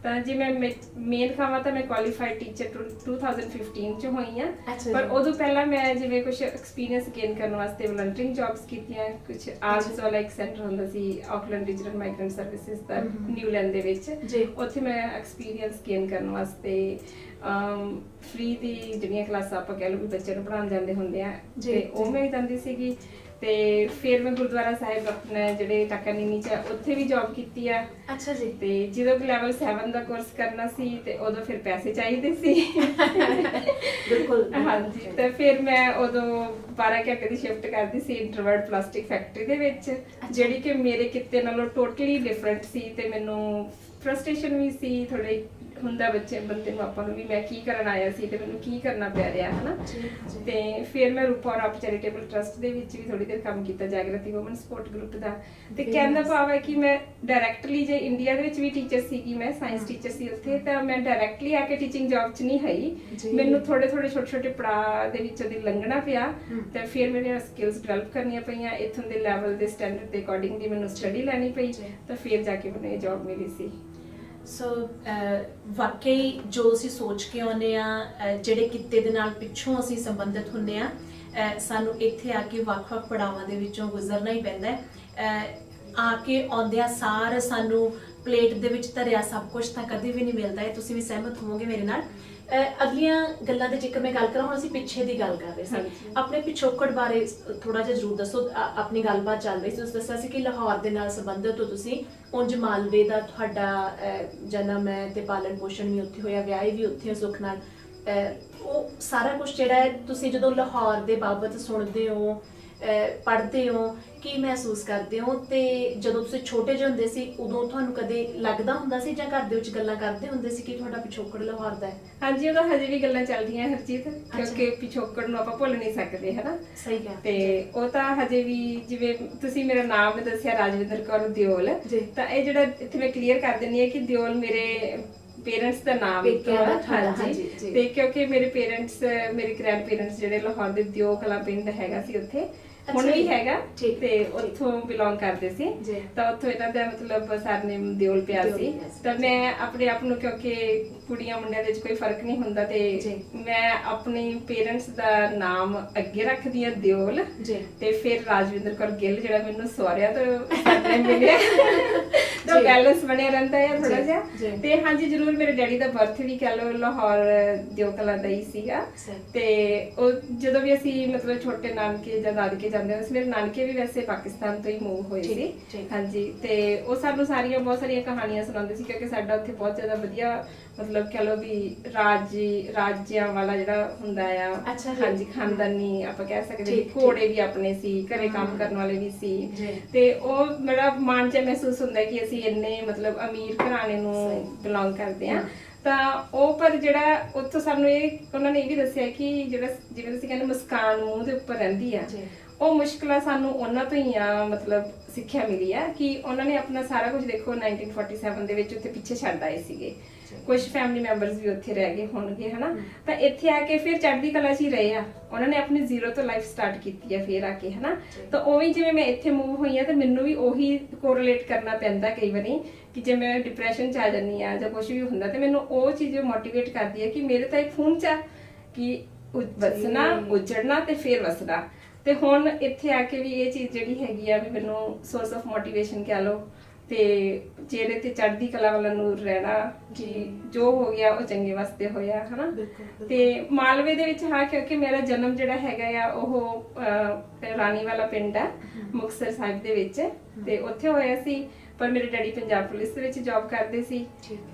ਤਾਂ ਜੇ ਮੈਂ ਮੇਨ ਖਾਵਾਂ ਤਾਂ ਮੈਂ ਕੁਆਲੀਫਾਈਡ ਟੀਚਰ 2015 ਚ ਹੋਈ ਆ। ਪਰ ਉਦੋਂ ਪਹਿਲਾਂ ਮੈਂ ਜਿਵੇਂ ਕੁਝ ਐਕਸਪੀਰੀਅੰਸ ਗੇਨ ਕਰਨ ਵਾਸਤੇ ਵਲੰਟਰਿੰਗ ਜੌਬਸ ਕੀਤੀਆਂ। ਕੁਝ ਆਰਟਸ ਵਾਲਾ ਇੱਕ ਸੈਂਟਰ ਹੁੰਦਾ ਸੀ ਆਕਲੈਂਡ ਰੀਜਨਲ ਮਾਈਗ੍ਰੈਂਟ ਸਰਵਿਸਿਜ਼ ਦਾ ਨਿਊਲੈਂਡ ਦੇ ਵਿੱਚ, ਉੱਥੇ ਮੈਂ ਐਕਸਪੀਰੀਅੰਸ ਗੇਨ ਕਰਨ ਵਾਸਤੇ ਫ੍ਰੀ ਦੀ ਜਿਹੜੀਆਂ ਕਲਾਸਾਂ ਆਪਾਂ ਕਹਿ ਲਓ ਵੀ ਬੱਚਿਆਂ ਨੂੰ ਪੜ੍ਹਾਉਣ ਜਾਂਦੇ ਹੁੰਦੇ ਆ ਤੇ ਉਹ ਮੈਂ ਜਾਂਦੀ ਸੀਗੀ। ਤੇ ਫਿਰ ਮੈਂ ਗੁਰਦੁਆਰਾ ਸਾਹਿਬ ਆਪਣੇ ਜਿਹੜੇ ਟਾਕਾਨੀਨੀ ਚ ਉੱਥੇ ਵੀ ਜੌਬ ਕੀਤੀ ਆ। ਅੱਛਾ ਜੀ। ਤੇ ਜਦੋਂ ਲੈਵਲ 7 ਦਾ ਕੋਰਸ ਕਰਨਾ ਸੀ ਤੇ ਉਦੋਂ ਫਿਰ ਪੈਸੇ ਚਾਹੀਦੇ ਸੀ। ਬਿਲਕੁਲ। ਹਾਂਜੀ, ਤੇ ਫਿਰ ਮੈਂ ਉਦੋਂ 12 ਘੰਟੇ ਦੀ ਸ਼ਿਫਟ ਕਰਦੀ ਸੀ ਇੰਟਰਵਰਡ ਪਲਾਸਟਿਕ ਫੈਕਟਰੀ ਦੇ ਵਿੱਚ, ਜਿਹੜੀ ਕਿ ਮੇਰੇ ਕਿੱਤੇ ਨਾਲੋਂ ਟੋਟਲੀ ਡਿਫਰੈਂਟ ਸੀ। ਤੇ ਮੈਨੂੰ ਫਰਸਟ੍ਰੇਸ਼ਨ ਵੀ ਸੀ, ਥੋੜੇ ਹੁੰਦਾ ਬੰਦੇ ਨੂੰ ਆਪਾਂ ਨੂੰ ਵੀ ਮੈਂ ਕੀ ਕਰਨ ਆਇਆ ਸੀ ਤੇ ਮੈਨੂੰ ਕੀ ਕਰਨਾ ਪੈ ਰਿਹਾ ਹਨਾ। ਤੇ ਫਿਰ ਮੈਂ ਰੂਪਾ ਔਰ ਆਪ ਚੈਰੀਟੇਬਲ ਟਰਸਟ ਦੇ ਵਿੱਚ ਵੀ ਥੋੜੀ ਦੇਰ ਕੰਮ ਕੀਤਾ, ਜਾਗਰਤੀ ਵੂਮਨ ਸਪੋਰਟ ਗਰੁੱਪ ਦਾ। ਤੇ ਕਹਿਣ ਦਾ ਭਾਵ ਹੈ ਕਿ ਮੈਂ ਡਾਇਰੈਕਟਲੀ ਜੇ ਇੰਡੀਆ ਦੇ ਵਿੱਚ ਵੀ ਟੀਚਰ ਸੀਗੀ, ਮੈਂ ਸਾਇੰਸ ਟੀਚਰ ਸੀ ਉੱਥੇ, ਤਾਂ ਮੈਂ ਡਾਇਰੈਕਟਲੀ ਆ ਕੇ ਟੀਚਿੰਗ ਜੌਬ 'ਚ ਨਹੀਂ ਆਈ। ਮੈਨੂੰ ਥੋੜੇ ਛੋਟੇ ਪੜਾਅ ਦੇ ਵਿੱਚੋਂ ਦੀ ਲੰਘਣਾ ਪਿਆ ਤੇ ਫਿਰ ਮੇਰੀਆਂ ਸਕਿੱਲਸ ਡਿਵੈਲਪ ਕਰਨੀਆਂ ਪਈਆਂ। ਇੱਥੋਂ ਦੇ ਲੈਵਲ ਦੇ ਸਟੈਂਡਰਡ ਦੇ ਅਕੋਰਡਿੰਗਲੀ ਮੈਨੂੰ ਸਟੱਡੀ ਲੈਣੀ ਪਈ ਤਾਂ ਫਿਰ ਜਾ ਕੇ ਮੈਨੂੰ ਇਹ ਜੌਬ ਮਿਲੀ ਸੀ। ਸੋ ਵਾਕਈ ਜੋ ਅਸੀਂ ਸੋਚ ਕੇ ਆਉਂਦੇ ਆ, ਜਿਹੜੇ ਕਿੱਤੇ ਦੇ ਨਾਲ ਪਿੱਛੋਂ ਅਸੀਂ ਸੰਬੰਧਿਤ ਹੁੰਦੇ ਆ, ਸਾਨੂੰ ਇੱਥੇ ਆ ਕੇ ਵੱਖ-ਵੱਖ ਪੜਾਵਾਂ ਦੇ ਵਿੱਚੋਂ ਗੁਜ਼ਰਨਾ ਹੀ ਪੈਂਦਾ ਹੈ। ਆ ਕੇ ਆਉਂਦਿਆਂ ਸਾਰ ਸਾਨੂੰ ਪਲੇਟ ਦੇ ਵਿੱਚ ਧਰਿਆ ਸਭ ਕੁਝ ਤਾਂ ਕਦੇ ਵੀ ਨਹੀਂ ਮਿਲਦਾ ਹੈ। ਤੁਸੀਂ ਵੀ ਸਹਿਮਤ ਹੋਵੋਗੇ ਮੇਰੇ ਨਾਲ। ਅਗਲੀਆਂ ਗੱਲਾਂ ਦੇ ਜੇਕਰ ਮੈਂ ਗੱਲ ਕਰਾਂ, ਹੁਣ ਅਸੀਂ ਪਿੱਛੇ ਦੀ ਗੱਲ ਕਰ ਰਹੇ ਸੀ, ਆਪਣੇ ਪਿਛੋਕੜ ਬਾਰੇ ਥੋੜਾ ਜਿਹਾ ਜ਼ਰੂਰ ਦੱਸੋ। ਆਪਣੀ ਗੱਲਬਾਤ ਚੱਲ ਰਹੀ ਸੀ, ਤੁਸੀਂ ਦੱਸਿਆ ਸੀ ਕਿ ਲਾਹੌਰ ਦੇ ਨਾਲ ਸੰਬੰਧਿਤ ਹੋ ਤੁਸੀਂ, ਉਂਝ ਮਾਲਵੇ ਦਾ ਤੁਹਾਡਾ ਜਨਮ ਹੈ ਤੇ ਪਾਲਣ ਪੋਸ਼ਣ ਵੀ ਉੱਥੇ ਹੋਇਆ, ਵਿਆਹੇ ਵੀ ਉੱਥੇ ਸੁੱਖ ਨਾਲ। ਉਹ ਸਾਰਾ ਕੁਝ ਜਿਹੜਾ ਹੈ, ਤੁਸੀਂ ਜਦੋਂ ਲਾਹੌਰ ਦੇ ਬਾਬਤ ਸੁਣਦੇ ਹੋ, ਪੜ੍ਹਦੇ ਹੋ, ਕੀ ਮਹਿਸੂਸ ਕਰਦੇ ਹੋ? ਤੇ ਜਦੋਂ ਤੁਸੀਂ ਛੋਟੇ ਜਿਹੇ ਹੁੰਦੇ ਸੀ ਉਦੋਂ ਤੁਹਾਨੂੰ ਕਦੇ ਲੱਗਦਾ ਹੁੰਦਾ ਸੀ ਜਾਂ ਘਰ ਦੇ ਵਿੱਚ ਗੱਲਾਂ ਕਰਦੇ ਹੁੰਦੇ ਸੀ ਕਿ ਤੁਹਾਡਾ ਪਿਛੋਕੜ ਲਾਹੌਰ ਦਾ ਹੈ? ਹਾਂਜੀ, ਉਹਦਾ ਹਜੇ ਵੀ ਗੱਲਾਂ ਚੱਲਦੀਆਂ ਹਰਜੀਤ, ਕਿਉਂਕਿ ਪਿਛੋਕੜ ਨੂੰ ਆਪਾਂ ਭੁੱਲ ਨਹੀਂ ਸਕਦੇ ਹਨਾ। ਸਹੀ ਗੱਲ। ਤੇ ਉਹ ਤਾਂ ਹਜੇ ਵੀ, ਜਿਵੇਂ ਤੁਸੀਂ ਮੇਰਾ ਨਾਮ ਦੱਸਿਆ ਰਾਜਵਿੰਦਰ ਕੌਰ ਦਿਓਲ, ਤਾਂ ਇਹ ਜਿਹੜਾ ਇੱਥੇ ਮੈਂ ਕਲੀਅਰ ਕਰ ਦਿੰਦੀ ਹਾਂ ਕਿ ਦਿਓਲ ਮੇਰੇ ਪੇਰੈਂਟਸ ਦਾ ਨਾਮ ਹਾਂਜੀ। ਤੇ ਕਿਉਂਕਿ ਮੇਰੇ ਪੇਰੈਂਟਸ, ਮੇਰੇ ਗ੍ਰੈਂਡ ਪੇਰੈਂਟਸ ਜਿਹੜੇ ਲਾਹੌਰ ਦੇ ਦਿਓ ਕਲਾ ਪਿੰਡ ਹੈਗਾ ਸੀ ਉੱਥੇ, ਹੁਣ ਵੀ ਹੈਗਾ, ਤੇ ਉੱਥੋਂ ਬਿਲੋਂਗ ਕਰਦੇ ਸੀ। ਤਾਂ ਉੱਥੋਂ ਇਹਨਾਂ ਦਾ ਮਤਲਬ ਸਰਨੇਮ ਦਿਓਲ ਪਿਆ ਸੀ। ਤਾਂ ਮੈਂ ਆਪਣੇ ਆਪ ਨੂੰ, ਕਿਉਂਕਿ ਕੁੜੀਆਂ ਮੁੰਡਿਆਂ ਦੇ ਵਿੱਚ ਕੋਈ ਫਰਕ ਨਹੀਂ ਹੁੰਦਾ ਤੇ ਜੀ। ਮੈਂ ਆਪਣੇ ਪੇਰੈਂਟਸ ਦਾ ਨਾਮ ਅੱਗੇ ਰੱਖਦੀ ਆ ਦਿਓਲ ਜੀ। ਤੇ ਫਿਰ ਰਾਜਵਿੰਦਰ ਕੌਰ ਗਿੱਲ ਜਿਹੜਾ ਮੈਨੂੰ ਸਹੁਰਿਆਂ ਤੋਂ ਸਾਡੇ ਮਿਲਿਆ ਤਾਂ ਜੀ। ਬੈਲੈਂਸ ਬਣਿਆ ਰਹਿੰਦਾ ਹੈ ਥੋੜਾ ਜੀ। ਜਿਹਾ। ਜੀ। ਤੇ ਹਾਂਜੀ ਜ਼ਰੂਰ ਮੇਰੇ ਡੈਡੀ ਦਾ ਬਰਥ ਵੀ ਕਹ ਲਓ ਲਾਹੌਰ ਦਿਓ ਕਲਾਂ ਦਾ ਹੀ ਸੀਗਾ ਸਹੀ। ਤੇ ਉਹ ਜਦੋਂ ਵੀ ਅਸੀਂ ਮਤਲਬ ਛੋਟੇ ਨਾਨਕੇ ਜਾਂ ਦਾਦਕੇ ਜਾਂਦੇ ਹੁੰਦੇ ਸੀ, ਮੇਰੇ ਨਾਨਕੇ ਵੀ ਵੈਸੇ ਪਾਕਿਸਤਾਨ ਤੋਂ ਹੀ ਮੂਵ ਹੋਏ ਠੀਕ, ਸੀ। ਠੀਕ। ਹਾਂਜੀ ਤੇ ਉਹ ਸਾਨੂੰ ਬਹੁਤ ਸਾਰੀਆਂ ਕਹਾਣੀਆਂ ਸੁਣਾਉਂਦੇ ਸੀ ਕਿਉਂਕਿ ਸਾਡਾ ਉੱਥੇ ਬਹੁਤ ਜ਼ਿਆਦਾ ਵਧੀਆ ਮਤਲਬ ਕਹ ਲਓ ਵੀ ਰਾਜਿਆਂ ਵਾਲਾ ਜਿਹੜਾ ਹੁੰਦਾ ਆ। ਅੱਛਾ ਜੀ। ਹਾਂਜੀ ਖਾਨਦਾਨੀ ਆਪਾਂ ਕਹਿ ਸਕਦੇ ਠੀਕ, ਹਾਂ। ਘੋੜੇ ਵੀ ਆਪਣੇ ਸੀ, ਘਰੇ ਕੰਮ ਹਾਂ। ਕਰਨ ਵਾਲੇ ਵੀ ਸੀ ਜੀ। ਤੇ ਉਹ ਬੜਾ ਮਾਣ ਜਿਹਾ ਮਹਿਸੂਸ ਹੁੰਦਾ ਕਿ ਅਸੀਂ ਇੰਨੇ ਮਤਲਬ ਅਮੀਰ ਘਰਾਣੇ ਨੂੰ ਸਹੀ। ਬਿਲੋਂਗ ਕਰਦੇ ਹਾਂ। ਹਮ। ਤਾਂ ਉਹ ਪਰ ਜਿਹੜਾ ਉੱਥੋਂ ਸਾਨੂੰ ਉਹਨਾਂ ਨੇ ਇਹ ਵੀ ਦੱਸਿਆ ਕਿ ਜਿਹੜਾ ਜਿਵੇਂ ਤੁਸੀਂ ਕਹਿੰਦੇ ਮੁਸਕਾਨ ਮੂੰਹ ਦੇ ਉੱਪਰ ਰਹਿੰਦੀ ਆ, ਜੀ। ਉਹ ਮੁਸ਼ਕਲਾਂ ਸਾਨੂੰ ਉਹਨਾਂ ਤੋਂ ਹੀ ਆ ਮਤਲਬ ਸਿੱਖਿਆ ਮਿਲੀ ਆ ਕਿ ਉਹਨਾਂ ਨੇ ਆਪਣਾ ਸਾਰਾ ਕੁਝ ਦੇਖੋ 1947 ਦੇ ਵਿੱਚ ਉੱਥੇ ਪਿੱਛੇ ਛੱਡ ਆਏ ਸੀਗੇ। ਕੁਝ ਫੈਮਿਲੀ ਮੈਂਬਰਸ ਵੀ ਉੱਥੇ ਰਹਿ ਗਏ ਹੋਣਗੇ ਹਨਾ। ਤਾਂ ਇੱਥੇ ਆ ਕੇ ਫਿਰ ਚੜ੍ਹਦੀ ਕਲਾ 'ਚ ਹੀ ਰਹੇ ਆ। ਉਹਨਾਂ ਨੇ ਆਪਣੀ ਜ਼ੀਰੋ ਤੋਂ ਲਾਈਫ ਸਟਾਰਟ ਕੀਤੀ ਆ ਫਿਰ ਆ ਕੇ ਹਨਾ। ਤਾਂ ਉਵੇਂ ਜਿਵੇਂ ਮੈਂ ਇੱਥੇ ਮੂਵ ਹੋਈ ਆ ਤੇ ਮੈਨੂੰ ਵੀ ਉਹੀ ਕੋਰਿਲੇਟ ਕਰਨਾ ਪੈਂਦਾ ਕਈ ਵਾਰੀ ਕਿ ਜੇ ਮੈਂ ਡਿਪਰੈਸ਼ਨ 'ਚ ਆ ਜਾਂਦੀ ਆ ਜਾਂ ਕੁਝ ਵੀ ਹੁੰਦਾ ਤੇ ਮੈਨੂੰ ਉਹ ਚੀਜ਼ ਮੋਟੀਵੇਟ ਕਰਦੀ ਆ ਕਿ ਮੇਰੇ ਤਾਂ ਇੱਕ ਖੂਨ 'ਚ ਆ ਕਿ ਵਸਣਾ ਉਜੜਨਾ ਤੇ ਫਿਰ ਵਸਣਾ। ਤੇ ਹੁਣ ਇੱਥੇ ਆ ਕੇ ਵੀ ਇਹ ਚੀਜ਼ ਜਿਹੜੀ ਹੈਗੀ ਆ ਵੀ ਮੈਨੂੰ ਸੋਰਸ ਆਫ ਮੋਟੀਵੇਸ਼ਨ ਕਹਿ ਲਓ ਤੇ ਜਿਹੜੇ ਤੇ ਚੜ੍ਹਦੀ ਕਲਾ ਵਾਲਾ ਨੂਰ ਰਹਿਣਾ ਕਿ ਜੋ ਹੋ ਗਿਆ ਉਹ ਚੰਗੇ ਵਾਸਤੇ ਹੋਇਆ ਹਨਾ। ਤੇ ਮਾਲਵੇ ਦੇ ਵਿੱਚ ਹਾਂ ਕਿਉਂਕਿ ਮੇਰਾ ਜਨਮ ਜਿਹੜਾ ਹੈਗਾ ਆ ਉਹ ਰਾਣੀ ਵਾਲਾ ਪਿੰਡ ਆ ਮੁਕਤਸਰ ਸਾਹਿਬ ਦੇ ਵਿੱਚ ਤੇ ਉੱਥੇ ਹੋਇਆ ਸੀ। ਪਰ ਮੇਰੇ ਡੈਡੀ ਪੰਜਾਬ ਪੁਲਿਸ ਦੇ ਵਿੱਚ ਜੌਬ ਕਰਦੇ ਸੀ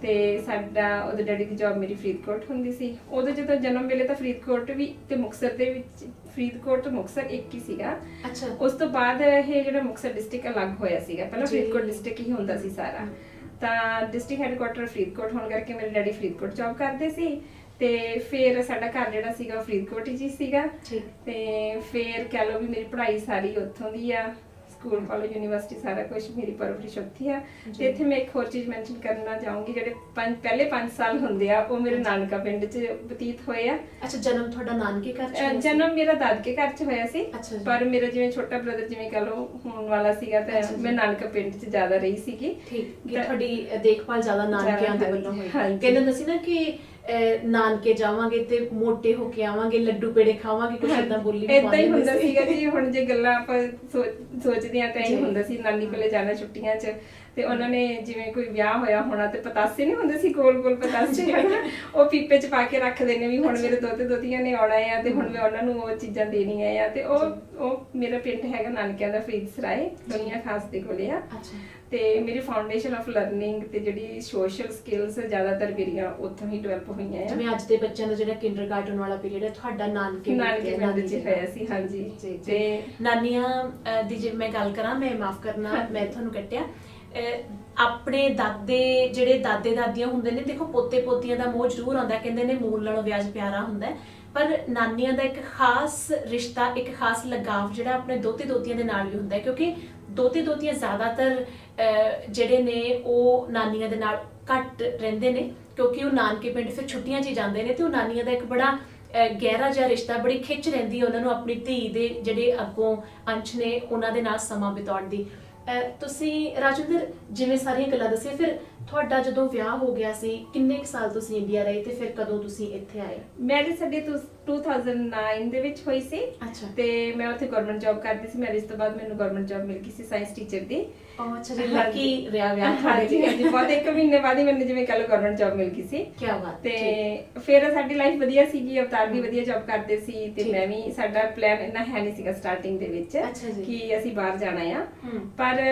ਤੇ ਉਹਦੇ ਡੈਡੀ ਦੀ ਜੌਬ ਮੇਰੀ ਫਰੀਦਕੋਟ ਹੁੰਦੀ ਸੀ। ਉਦੋਂ ਜਦੋਂ ਜਨਮ ਵੇਲੇ ਤਾਂ ਫਰੀਦਕੋਟ ਵੀ ਤੇ ਮੁਕਤਸਰ ਦੇ ਵਿੱਚ ਫਰੀਦਕੋਟ ਤੇ ਮੁਕਤਸਰ ਇੱਕ ਹੀ ਸੀਗਾ। ਅੱਛਾ। ਉਸ ਤੋਂ ਬਾਅਦ ਇਹ ਜਿਹੜਾ ਮੁਕਤਸਰ ਡਿਸਟ੍ਰਿਕਟ ਅਲੱਗ ਹੋਇਆ ਸੀਗਾ। ਪਹਿਲਾਂ ਫਰੀਦਕੋਟ ਡਿਸਟ੍ਰਿਕਟ ਹੀ ਹੁੰਦਾ ਸੀ ਸਾਰਾ। ਤਾਂ ਡਿਸਟ੍ਰਿਕਟ ਹੈੱਡਕੁਆਟਰ ਫਰੀਦਕੋਟ ਹੋਣ ਕਰਕੇ ਮੇਰੇ ਡੈਡੀ ਫਰੀਦਕੋਟ ਜੌਬ ਕਰਦੇ ਸੀ ਤੇ ਫਿਰ ਸਾਡਾ ਘਰ ਜਿਹੜਾ ਸੀਗਾ ਫਰੀਦਕੋਟ ਹੀ ਸੀਗਾ। ਤੇ ਫਿਰ ਕਹਿ ਲਓ ਵੀ ਮੇਰੀ ਪੜ੍ਹਾਈ ਸਾਰੀ ਉੱਥੋਂ ਦੀ ਆ। ਸਕੂਲ ਕਾਲਜ ਯੂਨੀਵਰਸਿਟੀ ਸਾਰਾ ਕੁਝ ਮੇਰੀ ਪਰਵਰਿਸ਼ ਉੱਥੇ ਆ। ਤੇ ਇੱਥੇ ਮੈਂ ਇੱਕ ਹੋਰ ਚੀਜ਼ ਮੈਂਸ਼ਨ ਕਰਨਾ ਚਾਹੂੰਗੀ ਜਿਹੜੇ ਪਹਿਲੇ 5 ਸਾਲ ਹੁੰਦੇ ਆ ਉਹ ਮੇਰੇ ਨਾਨਕਾ ਪਿੰਡ 'ਚ ਬਤੀਤ ਹੋਏ ਆ। ਅੱਛਾ। ਜਨਮ ਤੁਹਾਡਾ ਨਾਨਕੇ ਘਰ 'ਚ ਹੋਇਆ ਸੀ? ਜਨਮ ਮੇਰਾ ਦਾਦਕੇ ਘਰ 'ਚ ਹੋਇਆ ਸੀ। ਅੱਛਾ ਜੀ। ਪਰ ਮੇਰਾ ਜਿਵੇਂ ਛੋਟਾ ਬ੍ਰਦਰ ਜਿਵੇਂ ਕਹ ਲਓ ਹੋਣ ਵਾਲਾ ਸੀਗਾ ਤਾਂ ਮੈਂ ਨਾਨਕਾ ਪਿੰਡ 'ਚ ਜ਼ਿਆਦਾ ਰਹੀ ਸੀਗੀ। ਠੀਕ ਕਿ ਤੁਹਾਡੀ ਦੇਖਭਾਲ ਜ਼ਿਆਦਾ ਨਾਨਕਿਆਂ ਦੇ ਵੱਲੋਂ ਹੋਈ। ਹਾਂਜੀ। ਕਹਿੰਦੇ ਹੁੰਦੇ ਸੀ ਨਾ ਕਿ ਨਾਨਕੇ ਜਾਵਾਂਗੇ ਤੇ ਮੋਟੇ ਹੋ ਕੇ ਆਵਾਂਗੇ, ਲੱਡੂ ਪੇੜੇ ਖਾਵਾਂਗੇ, ਕੁਝ ਏਦਾਂ ਬੋਲੀ ਵੀ ਏਦਾਂ ਹੀ ਹੁੰਦਾ ਸੀਗਾ ਜੀ। ਹੁਣ ਜੇ ਗੱਲਾਂ ਆਪਾਂ ਸੋਚਦੇ ਆ ਤਾਂ ਇਹ ਹੁੰਦਾ ਸੀ ਨਾਨੀ ਕੋਲੇ ਜਾਣਾ ਛੁੱਟੀਆਂ 'ਚ ਤੇ ਉਹਨਾਂ ਨੇ ਜਿਵੇਂ ਕੋਈ ਵਿਆਹ ਹੋਇਆ ਹੋਣਾ ਤੇ ਪਤਾਸੇ ਨਹੀਂ ਹੁੰਦੇ ਸੀ ਗੋਲ ਪਤਾਸੇ ਉਹ ਪੀਪੇ 'ਚ ਪਾ ਕੇ ਰੱਖਦੇ ਨੇ ਵੀ ਹੁਣ ਮੇਰੇ ਦੋਤੇ ਦੋਤੀਆਂ ਨੇ ਆਉਣਾ ਆ ਤੇ ਹੁਣ ਮੈਂ ਉਹਨਾਂ ਨੂੰ ਉਹ ਚੀਜ਼ਾਂ ਦੇਣੀਆਂ ਆ। ਤੇ ਉਹ ਮੇਰਾ ਪਿੰਡ ਹੈਗਾ ਨਾਨਕਿਆਂ ਦਾ ਫਰੀਦ ਸਰਾਏ ਦੁਨੀਆ ਖਾਸ ਦੇ ਕੋਲੇ ਆ। ਤੇ ਮੇਰੀ ਫਾਊਂਡੇਸ਼ਨ ਆਫ ਲਰਨਿੰਗ ਤੇ ਜਿਹੜੀ ਸੋਸ਼ਲ ਸਕਿੱਲਸ ਜ਼ਿਆਦਾਤਰ ਮੇਰੀਆਂ ਉੱਥੋਂ ਹੀ ਡਿਵੈਲਪ ਹੋਈਆਂ ਆ। ਜਿਵੇਂ ਅੱਜ ਦੇ ਬੱਚਿਆਂ ਦਾ ਜਿਹੜਾ ਕਿੰਡਰਗਾਰਟਨ ਵਾਲਾ ਪੀਰੀਅਡ ਹੈ ਤੁਹਾਡਾ ਨਾਨਕੇ ਪਿੰਡ 'ਚ ਹੋਇਆ ਸੀ। ਹਾਂਜੀ। ਤੇ ਨਾਨੀਆਂ ਦੀ ਜੇ ਮੈਂ ਗੱਲ ਕਰਾਂ, ਮੈਂ ਮਾਫ ਕਰਨਾ ਮੈਂ ਤੁਹਾਨੂੰ ਕੱਟਿਆ, ਆਪਣੇ ਜਿਹੜੇ ਦਾਦੇ ਦਾਦੀਆਂ ਹੁੰਦੇ ਨੇ, ਦੇਖੋ ਪੋਤੇ ਪੋਤੀਆਂ ਦਾ ਮੋਹ ਜ਼ਰੂਰ ਆਉਂਦਾ। ਕਹਿੰਦੇ ਨੇ ਮੂਲ ਨਾਲੋਂ ਵਿਆਜ ਪਿਆਰਾ ਹੁੰਦਾ ਪਰ ਨਾਨੀਆਂ ਦਾ ਇੱਕ ਖਾਸ ਰਿਸ਼ਤਾ, ਇੱਕ ਖਾਸ ਲਗਾਵ ਜਿਹੜਾ ਆਪਣੇ ਦੋਤੇ ਦੋਤੀਆਂ ਦੇ ਨਾਲ ਵੀ ਹੁੰਦਾ ਕਿਉਂਕਿ ਦੋਤੇ ਦੋਤੀਆਂ ਜ਼ਿਆਦਾਤਰ ਜਿਹੜੇ ਨੇ ਉਹ ਨਾਨੀਆਂ ਦੇ ਨਾਲ ਘੱਟ ਰਹਿੰਦੇ ਨੇ ਕਿਉਂਕਿ ਉਹ ਨਾਨਕੇ ਪਿੰਡ ਫਿਰ ਛੁੱਟੀਆਂ 'ਚ ਹੀ ਜਾਂਦੇ ਨੇ ਤੇ ਉਹ ਨਾਨੀਆਂ ਦਾ ਇੱਕ ਬੜਾ ਗਹਿਰਾ ਜਿਹਾ ਰਿਸ਼ਤਾ, ਬੜੀ ਖਿੱਚ ਰਹਿੰਦੀ ਹੈ ਉਹਨਾਂ ਨੂੰ ਆਪਣੀ ਧੀ ਦੇ ਜਿਹੜੇ ਅੱਗੋਂ ਅੰਸ਼ ਨੇ ਉਹਨਾਂ ਦੇ ਨਾਲ ਸਮਾਂ ਬਿਤਾਉਣ ਦੀ। ਤੁਸੀਂ ਰਾਜਿੰਦਰ ਜਿਵੇਂ ਸਾਰੀਆਂ ਗੱਲਾਂ ਦੱਸੀਆਂ, ਫਿਰ ਤੁਹਾਡਾ ਜਦੋਂ ਵਿਆਹ ਹੋ ਗਿਆ ਸੀ ਕਿੰਨੇ ਕੁ ਸਾਲ ਤੁਸੀਂ ਇੰਡੀਆ ਰਹੇ ਤੇ ਫਿਰ ਕਦੋਂ ਤੁਸੀਂ ਇੱਥੇ ਆਏ? ਮੈਰਿਜ ਸਾਡੀ 2009 ਦੇ ਵਿੱਚ ਹੋਈ ਸੀ। ਅੱਛਾ। ਤੇ ਮੈਂ ਉੱਥੇ ਗਵਰਨਮੈਂਟ ਜੌਬ ਕਰਦੀ ਸੀ। ਮੈਰਿਜ ਤੋਂ ਬਾਅਦ ਮੈਨੂੰ ਗਵਰਨਮੈਂਟ ਜੌਬ ਮਿਲ ਗਈ ਸੀ ਸਾਇੰਸ ਟੀਚਰ ਦੀ। ਅੱਛਾ ਜੀ। ਲੱਕੀ ਰਿਹਾ ਵਿਆਹ ਹਾਂਜੀ ਹਾਂਜੀ। ਬਹੁਤ 1 ਮਹੀਨੇ ਬਾਅਦ ਹੀ ਮੈਨੂੰ ਜਿਵੇਂ ਕੱਲ ਗਵਰਨਮੈਂਟ ਜੌਬ ਮਿਲ ਗਈ ਸੀ। ਕੀ ਬਾਤ। ਤੇ ਫਿਰ ਸਾਡੀ ਲਾਈਫ ਵਧੀਆ ਸੀਗੀ। ਅਵਤਾਰ ਵੀ ਵਧੀਆ ਜੌਬ ਕਰਦੇ ਸੀ ਤੇ ਮੈਂ ਵੀ, ਸਾਡਾ ਪਲਾਨ ਇੰਨਾ ਹੈ ਨਹੀਂ ਸੀਗਾ ਸਟਾਰਟਿੰਗ ਦੇ ਵਿੱਚ ਕਿ ਅਸੀਂ ਬਾਹਰ ਜਾਣਾ ਆ। ਪਰ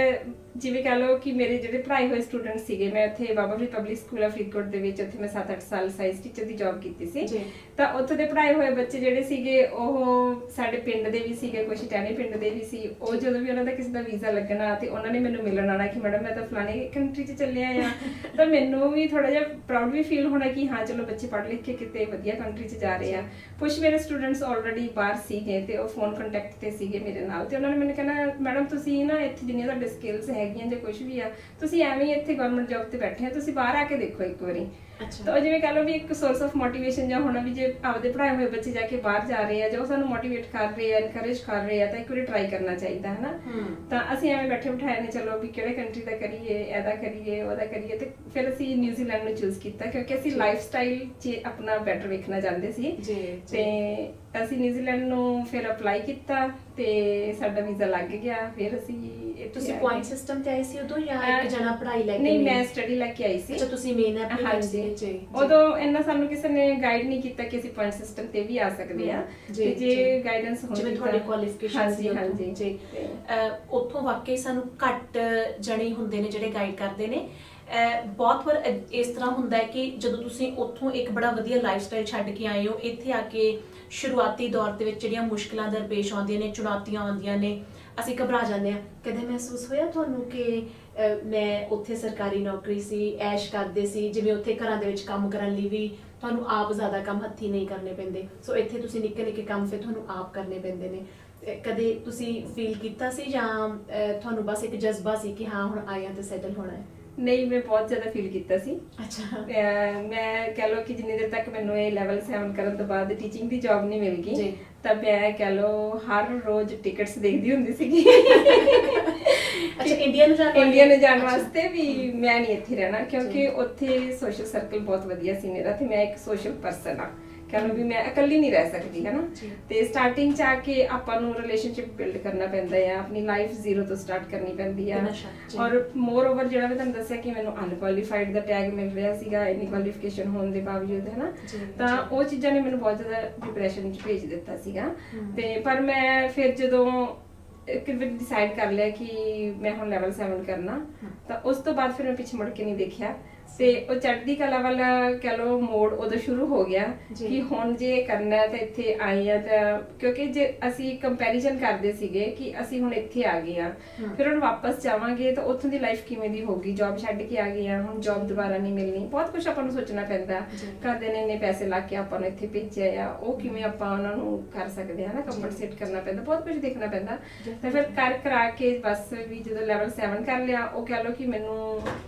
ਜਿਵੇਂ ਕਹ ਲਓ ਕਿ ਮੇਰੇ ਜਿਹੜੇ ਪੜ੍ਹਾਏ ਹੋਏ ਸਟੂਡੈਂਟ ਸੀਗੇ, ਮੈਂ ਉੱਥੇ Baba Farid public school of Faridkot ਦੇ ਵਿੱਚ ਉੱਥੇ ਮੈਂ 7-8 ਸਾਲ ਸਾਇੰਸ ਟੀਚਰ ਦੀ ਜੌਬ ਕੀਤੀ ਸੀ। ਤਾਂ ਉੱਥੇ ਦੇ ਪੜ੍ਹਾਏ ਹੋਏ ਬੱਚੇ ਜਿਹੜੇ ਸੀਗੇ ਉਹ ਸਾਡੇ ਪਿੰਡ ਦੇ ਵੀ ਸੀਗੇ, ਕੁਝ ਟੈਨੇ ਪਿੰਡ ਦੇ ਵੀ ਸੀ। ਉਹ ਜਦੋਂ ਵੀ ਉਹਨਾਂ ਦਾ ਕਿਸੇ ਦਾ ਵੀਜ਼ਾ ਲੱਗਣਾ ਤੇ ਉਹਨਾਂ ਨੇ ਮੈਨੂੰ ਮਿਲਣ ਆਉਣਾ ਕਿ ਮੈਡਮ ਮੈਂ ਤਾਂ ਫਲਾਣੇ ਕੰਟਰੀ 'ਚ ਚੱਲਿਆ ਆ। ਤਾਂ ਮੈਨੂੰ ਵੀ ਥੋੜਾ ਜਿਹਾ ਪ੍ਰਾਊਡ ਵੀ ਫੀਲ ਹੋਣਾ ਕਿ ਹਾਂ ਚਲੋ ਬੱਚੇ ਪੜ੍ਹ ਲਿਖ ਕੇ ਕਿਤੇ ਵਧੀਆ ਕੰਟਰੀ 'ਚ ਜਾ ਰਹੇ ਆ। ਕੁਝ ਮੇਰੇ ਸਟੂਡੈਂਟਸ ਆਲਰੇਡੀ ਬਾਹਰ ਸੀਗੇ ਤੇ ਉਹ ਫੋਨ ਕੰਟੈਕਟ ਤੇ ਸੀਗੇ ਮੇਰੇ ਨਾਲ ਤੇ ਉਹਨਾਂ ਨੇ ਮੈਨੂੰ ਕਹਿਣਾ ਮੈਡਮ ਤੁਸੀਂ ਨਾ ਇੱਥੇ ਜਿੰਨੀਆਂ ਤੁਹਾਡੇ ਸਕਿੱਲਸ ਹੈਗੀਆਂ ਜਾਂ ਕੁਝ ਵੀ ਆ ਤੁਸੀਂ ਐਵੇਂ ਹੀ ਇੱਥੇ ਗਵਰਨਮੈਂਟ ਜੌਬ ਤੇ ਬੈਠੇ ਆ, ਤੁਸੀਂ ਬਾਹਰ ਆ ਕੇ ਦੇਖੋ ਇੱਕ ਵਾਰੀ। ਅੱਛਾ। ਤਾਂ ਉਹ ਜਿਵੇਂ ਕਹ ਲਓ ਵੀ ਇੱਕ ਸੋਰਸ ਆਫ ਮੋਟੀਵੇਸ਼ਨ ਜਾਂ ਹੋਣਾ ਵੀ ਜੇ ਆਪਦੇ ਪੜ੍ਹਾਏ ਹੋਏ ਬੱਚੇ ਜਾ ਕੇ ਬਾਹਰ ਜਾ ਰਹੇ ਆ ਜਾਂ ਉਹ ਸਾਨੂੰ ਮੋਟੀਵੇਟ ਕਰ ਰਹੇ ਆ, ਐਨਕਰੇਜ ਕਰ ਰਹੇ ਆ, ਤਾਂ ਇੱਕ ਵਾਰੀ ਟਰਾਈ ਕਰਨਾ ਚਾਹੀਦਾ ਹਨਾ। ਤਾਂ ਅਸੀਂ ਐਵੇਂ ਬੈਠੇ ਬਿਠਾਏ ਨੇ ਚਲੋ ਵੀ ਕਿਹੜੇ ਕੰਟਰੀ ਦਾ ਕਰੀਏ, ਇਹਦਾ ਕਰੀਏ, ਉਹਦਾ ਕਰੀਏ, ਤੇ ਫਿਰ ਅਸੀਂ ਨਿਊਜ਼ੀਲੈਂਡ ਨੂੰ ਚੂਜ਼ ਕੀਤਾ ਕਿਉਂਕਿ ਅਸੀਂ ਲਾਈਫ ਸਟਾਈਲ 'ਚ ਆਪਣਾ ਬੈਟਰ ਵੇਖਣਾ ਚਾਹੁੰਦੇ ਸੀ। ਤੇ ਅਸੀਂ ਨਿਊਜ਼ੀਲੈਂਡ ਨੂੰ ਫਿਰ ਅਪਲਾਈ ਕੀਤਾ ਤੇ ਸਾਡਾ ਵੀਜ਼ਾ ਲੱਗ ਗਿਆ। ਫਿਰ ਅਸੀਂ ਤੁਸੀਂ ਪੁਆਇੰਟ ਸਿਸਟਮ ਤੇ ਆਏ ਸੀ ਉਦੋਂ ਜਾਂ ਇੱਕ ਜਣਾ ਪੜ੍ਹਾਈ ਲੈ ਕੇ? ਨਹੀਂ, ਮੈਂ ਸਟੱਡੀ ਲੈ ਕੇ ਆਈ ਸੀ। ਅੱਛਾ, ਤੁਸੀਂ ਮੇਨ ਹਾਂਜੀ। ਉਦੋਂ ਇੰਨਾ ਸਾਨੂੰ ਕਿਸੇ ਨੇ ਗਾਈਡ ਨਹੀਂ ਕੀਤਾ ਕਿ ਅਸੀਂ ਪੁਆਇੰਟ ਸਿਸਟਮ ਤੇ ਵੀ ਆ ਸਕਦੇ ਆ, ਤੇ ਜੇ ਗਾਈਡੈਂਸ ਹੁੰਦੀ ਜਿਵੇਂ ਤੁਹਾਡੀ ਕੁਆਲੀਫਿਕੇਸ਼ਨ ਸੀ। ਹਾਂਜੀ ਜੀ। ਉੱਥੋਂ ਵਾਕਈ ਸਾਨੂੰ ਘੱਟ ਜਣੇ ਹੁੰਦੇ ਨੇ ਜਿਹੜੇ ਗਾਈਡ ਕਰਦੇ ਨੇ। ਬਹੁਤ ਵਾਰ ਇਸ ਤਰ੍ਹਾਂ ਹੁੰਦਾ ਹੈ ਕਿ ਜਦੋਂ ਤੁਸੀਂ ਉੱਥੋਂ ਇੱਕ ਬੜਾ ਵਧੀਆ ਲਾਈਫ ਸਟਾਈਲ ਛੱਡ ਕੇ ਆਏ ਹੋ, ਇੱਥੇ ਆ ਕੇ ਸ਼ੁਰੂਆਤੀ ਦੌਰ ਦੇ ਵਿੱਚ ਜਿਹੜੀਆਂ ਮੁਸ਼ਕਲਾਂ ਦਰਪੇਸ਼ ਆਉਂਦੀਆਂ ਨੇ, ਚੁਣੌਤੀਆਂ ਆਉਂਦੀਆਂ ਨੇ, ਅਸੀਂ ਘਬਰਾ ਜਾਂਦੇ ਹਾਂ। ਕਦੇ ਮਹਿਸੂਸ ਹੋਇਆ ਤੁਹਾਨੂੰ ਕਿ ਮੈਂ ਉੱਥੇ ਸਰਕਾਰੀ ਨੌਕਰੀ ਸੀ, ਐਸ਼ ਕਰਦੇ ਸੀ, ਜਿਵੇਂ ਉੱਥੇ ਘਰਾਂ ਦੇ ਵਿੱਚ ਕੰਮ ਕਰਨ ਲਈ ਵੀ ਤੁਹਾਨੂੰ ਆਪ ਜ਼ਿਆਦਾ ਕੰਮ ਹੱਥੀਂ ਨਹੀਂ ਕਰਨੇ ਪੈਂਦੇ, ਸੋ ਇੱਥੇ ਤੁਸੀਂ ਨਿੱਕੇ ਨਿੱਕੇ ਕੰਮ ਫਿਰ ਤੁਹਾਨੂੰ ਆਪ ਕਰਨੇ ਪੈਂਦੇ ਨੇ। ਕਦੇ ਤੁਸੀਂ ਫੀਲ ਕੀਤਾ ਸੀ ਜਾਂ ਤੁਹਾਨੂੰ ਬਸ ਇੱਕ ਜਜ਼ਬਾ ਸੀ ਕਿ ਹਾਂ ਹੁਣ ਆਏ ਹਾਂ ਤੇ ਸੈਟਲ ਹੋਣਾ ਹੈ? ਨਹੀਂ, ਮੈਂ ਬਹੁਤ ਜ਼ਿਆਦਾ ਫੀਲ ਕੀਤਾ ਸੀ। ਅੱਛਾ। ਮੈਂ ਕਹ ਲਓ ਕਿ ਜਿੰਨੀ ਦੇਰ ਤੱਕ ਮੈਨੂੰ ਇਹ ਲੈਵਲ 7 ਕਰਨ ਤੋਂ ਬਾਅਦ ਟੀਚਿੰਗ ਦੀ ਜੌਬ ਨਹੀਂ ਮਿਲ ਗਈ, ਤਾਂ ਮੈਂ ਕਹ ਲਓ ਹਰ ਰੋਜ਼ ਟਿਕਟਸ ਦੇਖਦੀ ਹੁੰਦੀ ਸੀਗੀ। ਅੱਛਾ, ਇੰਡੀਆ ਨੂੰ ਜਾਣ ਵਾਸਤੇ ਵੀ ਮੈਂ ਨਹੀਂ ਇੱਥੇ ਰਹਿਣਾ, ਕਿਉਂਕਿ ਉੱਥੇ ਸੋਸ਼ਲ ਸਰਕਲ ਬਹੁਤ ਵਧੀਆ ਸੀ ਮੇਰਾ, ਤੇ ਮੈਂ ਇੱਕ ਸੋਸ਼ਲ ਪਰਸਨ ਆ, ਕਹ ਲਓ ਵੀ ਮੈਂ ਇਕੱਲੀ ਨਹੀਂ ਰਹਿ ਸਕਦੀ ਹਨਾ। ਤੇ ਸਟਾਰਟਿੰਗ ਚ ਆ ਕੇ ਆਪਾਂ ਨੂੰ ਰਿਲੇਸ਼ਨਸ਼ਿਪ ਬਿਲਡ ਕਰਨਾ ਪੈਂਦਾ ਆ, ਆਪਣੀ ਲਾਈਫ ਜ਼ੀਰੋ ਤੋਂ ਸਟਾਰਟ ਕਰਨੀ ਪੈਂਦੀ ਆ। ਔਰ ਮੋਰ ਓਵਰ ਜਿਹੜਾ ਮੈਂ ਤੁਹਾਨੂੰ ਦੱਸਿਆ ਕਿ ਮੈਨੂੰ ਅਨਕੁਆਲੀਫਾਈਡ ਦਾ ਟੈਗ ਮਿਲ ਰਿਹਾ ਸੀਗਾ ਇੰਨੀ ਕੁਆਲੀਫਿਕੇਸ਼ਨ ਹੋਣ ਦੇ ਬਾਵਜੂਦ ਹਨਾ, ਤਾਂ ਉਹ ਚੀਜ਼ਾਂ ਨੇ ਮੈਨੂੰ ਬਹੁਤ ਜ਼ਿਆਦਾ ਡਿਪਰੈਸ਼ਨ ਚ ਭੇਜ ਦਿੱਤਾ ਸੀਗਾ। ਤੇ ਪਰ ਮੈਂ ਫਿਰ ਜਦੋਂ ਡਿਸਾਈਡ ਕਰ ਲਿਆ ਕਿ ਮੈਂ ਹੁਣ ਲੈਵਲ 7 ਕਰਨਾ, ਤਾਂ ਉਸ ਤੋਂ ਬਾਅਦ ਫਿਰ ਮੈਂ ਪਿੱਛੇ ਮੁੜ ਕੇ ਨਹੀਂ ਦੇਖਿਆ। ਤੇ ਉਹ ਚੜ੍ਹਦੀ ਕਲਾ ਵਾਲਾ ਕਹ ਲਓ ਮੋੜ ਉਦੋਂ ਸ਼ੁਰੂ ਹੋ ਗਿਆ ਕਿ ਹੁਣ ਜੇ ਕਰਨਾ ਹੈ ਤਾਂ ਇੱਥੇ ਆਏ ਆ, ਤਾਂ ਕਿਉਂਕਿ ਜੇ ਅਸੀਂ ਕੰਪੈਰੀਜ਼ਨ ਕਰਦੇ ਸੀਗੇ ਕਿ ਅਸੀਂ ਹੁਣ ਇੱਥੇ ਆ ਗਏ ਆ, ਫਿਰ ਹੁਣ ਵਾਪਸ ਜਾਵਾਂਗੇ ਤਾਂ ਉੱਥੋਂ ਦੀ ਲਾਈਫ ਕਿਵੇਂ ਦੀ ਹੋਗੀ, ਜੌਬ ਛੱਡ ਕੇ ਆ ਗਏ ਆ, ਹੁਣ ਜੌਬ ਦੁਬਾਰਾ ਨਹੀਂ ਮਿਲਣੀ, ਬਹੁਤ ਕੁਝ ਆਪਾਂ ਨੂੰ ਸੋਚਣਾ ਪੈਂਦਾ। ਘਰਦਿਆਂ ਨੇ ਇੰਨੇ ਪੈਸੇ ਲਾ ਕੇ ਆਪਾਂ ਨੂੰ ਇੱਥੇ ਭੇਜਿਆ ਆ, ਉਹ ਕਿਵੇਂ ਆਪਾਂ ਉਹਨਾਂ ਨੂੰ ਕਰ ਸਕਦੇ ਹਾਂ ਨਾ, ਕੰਪਨਸੇਟ ਕਰਨਾ ਪੈਂਦਾ, ਬਹੁਤ ਕੁਝ ਦੇਖਣਾ ਪੈਂਦਾ। ਤਾਂ ਫਿਰ ਕਰ ਕਰਾ ਕੇ ਬਸ ਵੀ ਜਦੋਂ ਲੈਵਲ 7 ਕਰ ਲਿਆ, ਉਹ ਕਹਿ ਲਓ ਕਿ ਮੈਨੂੰ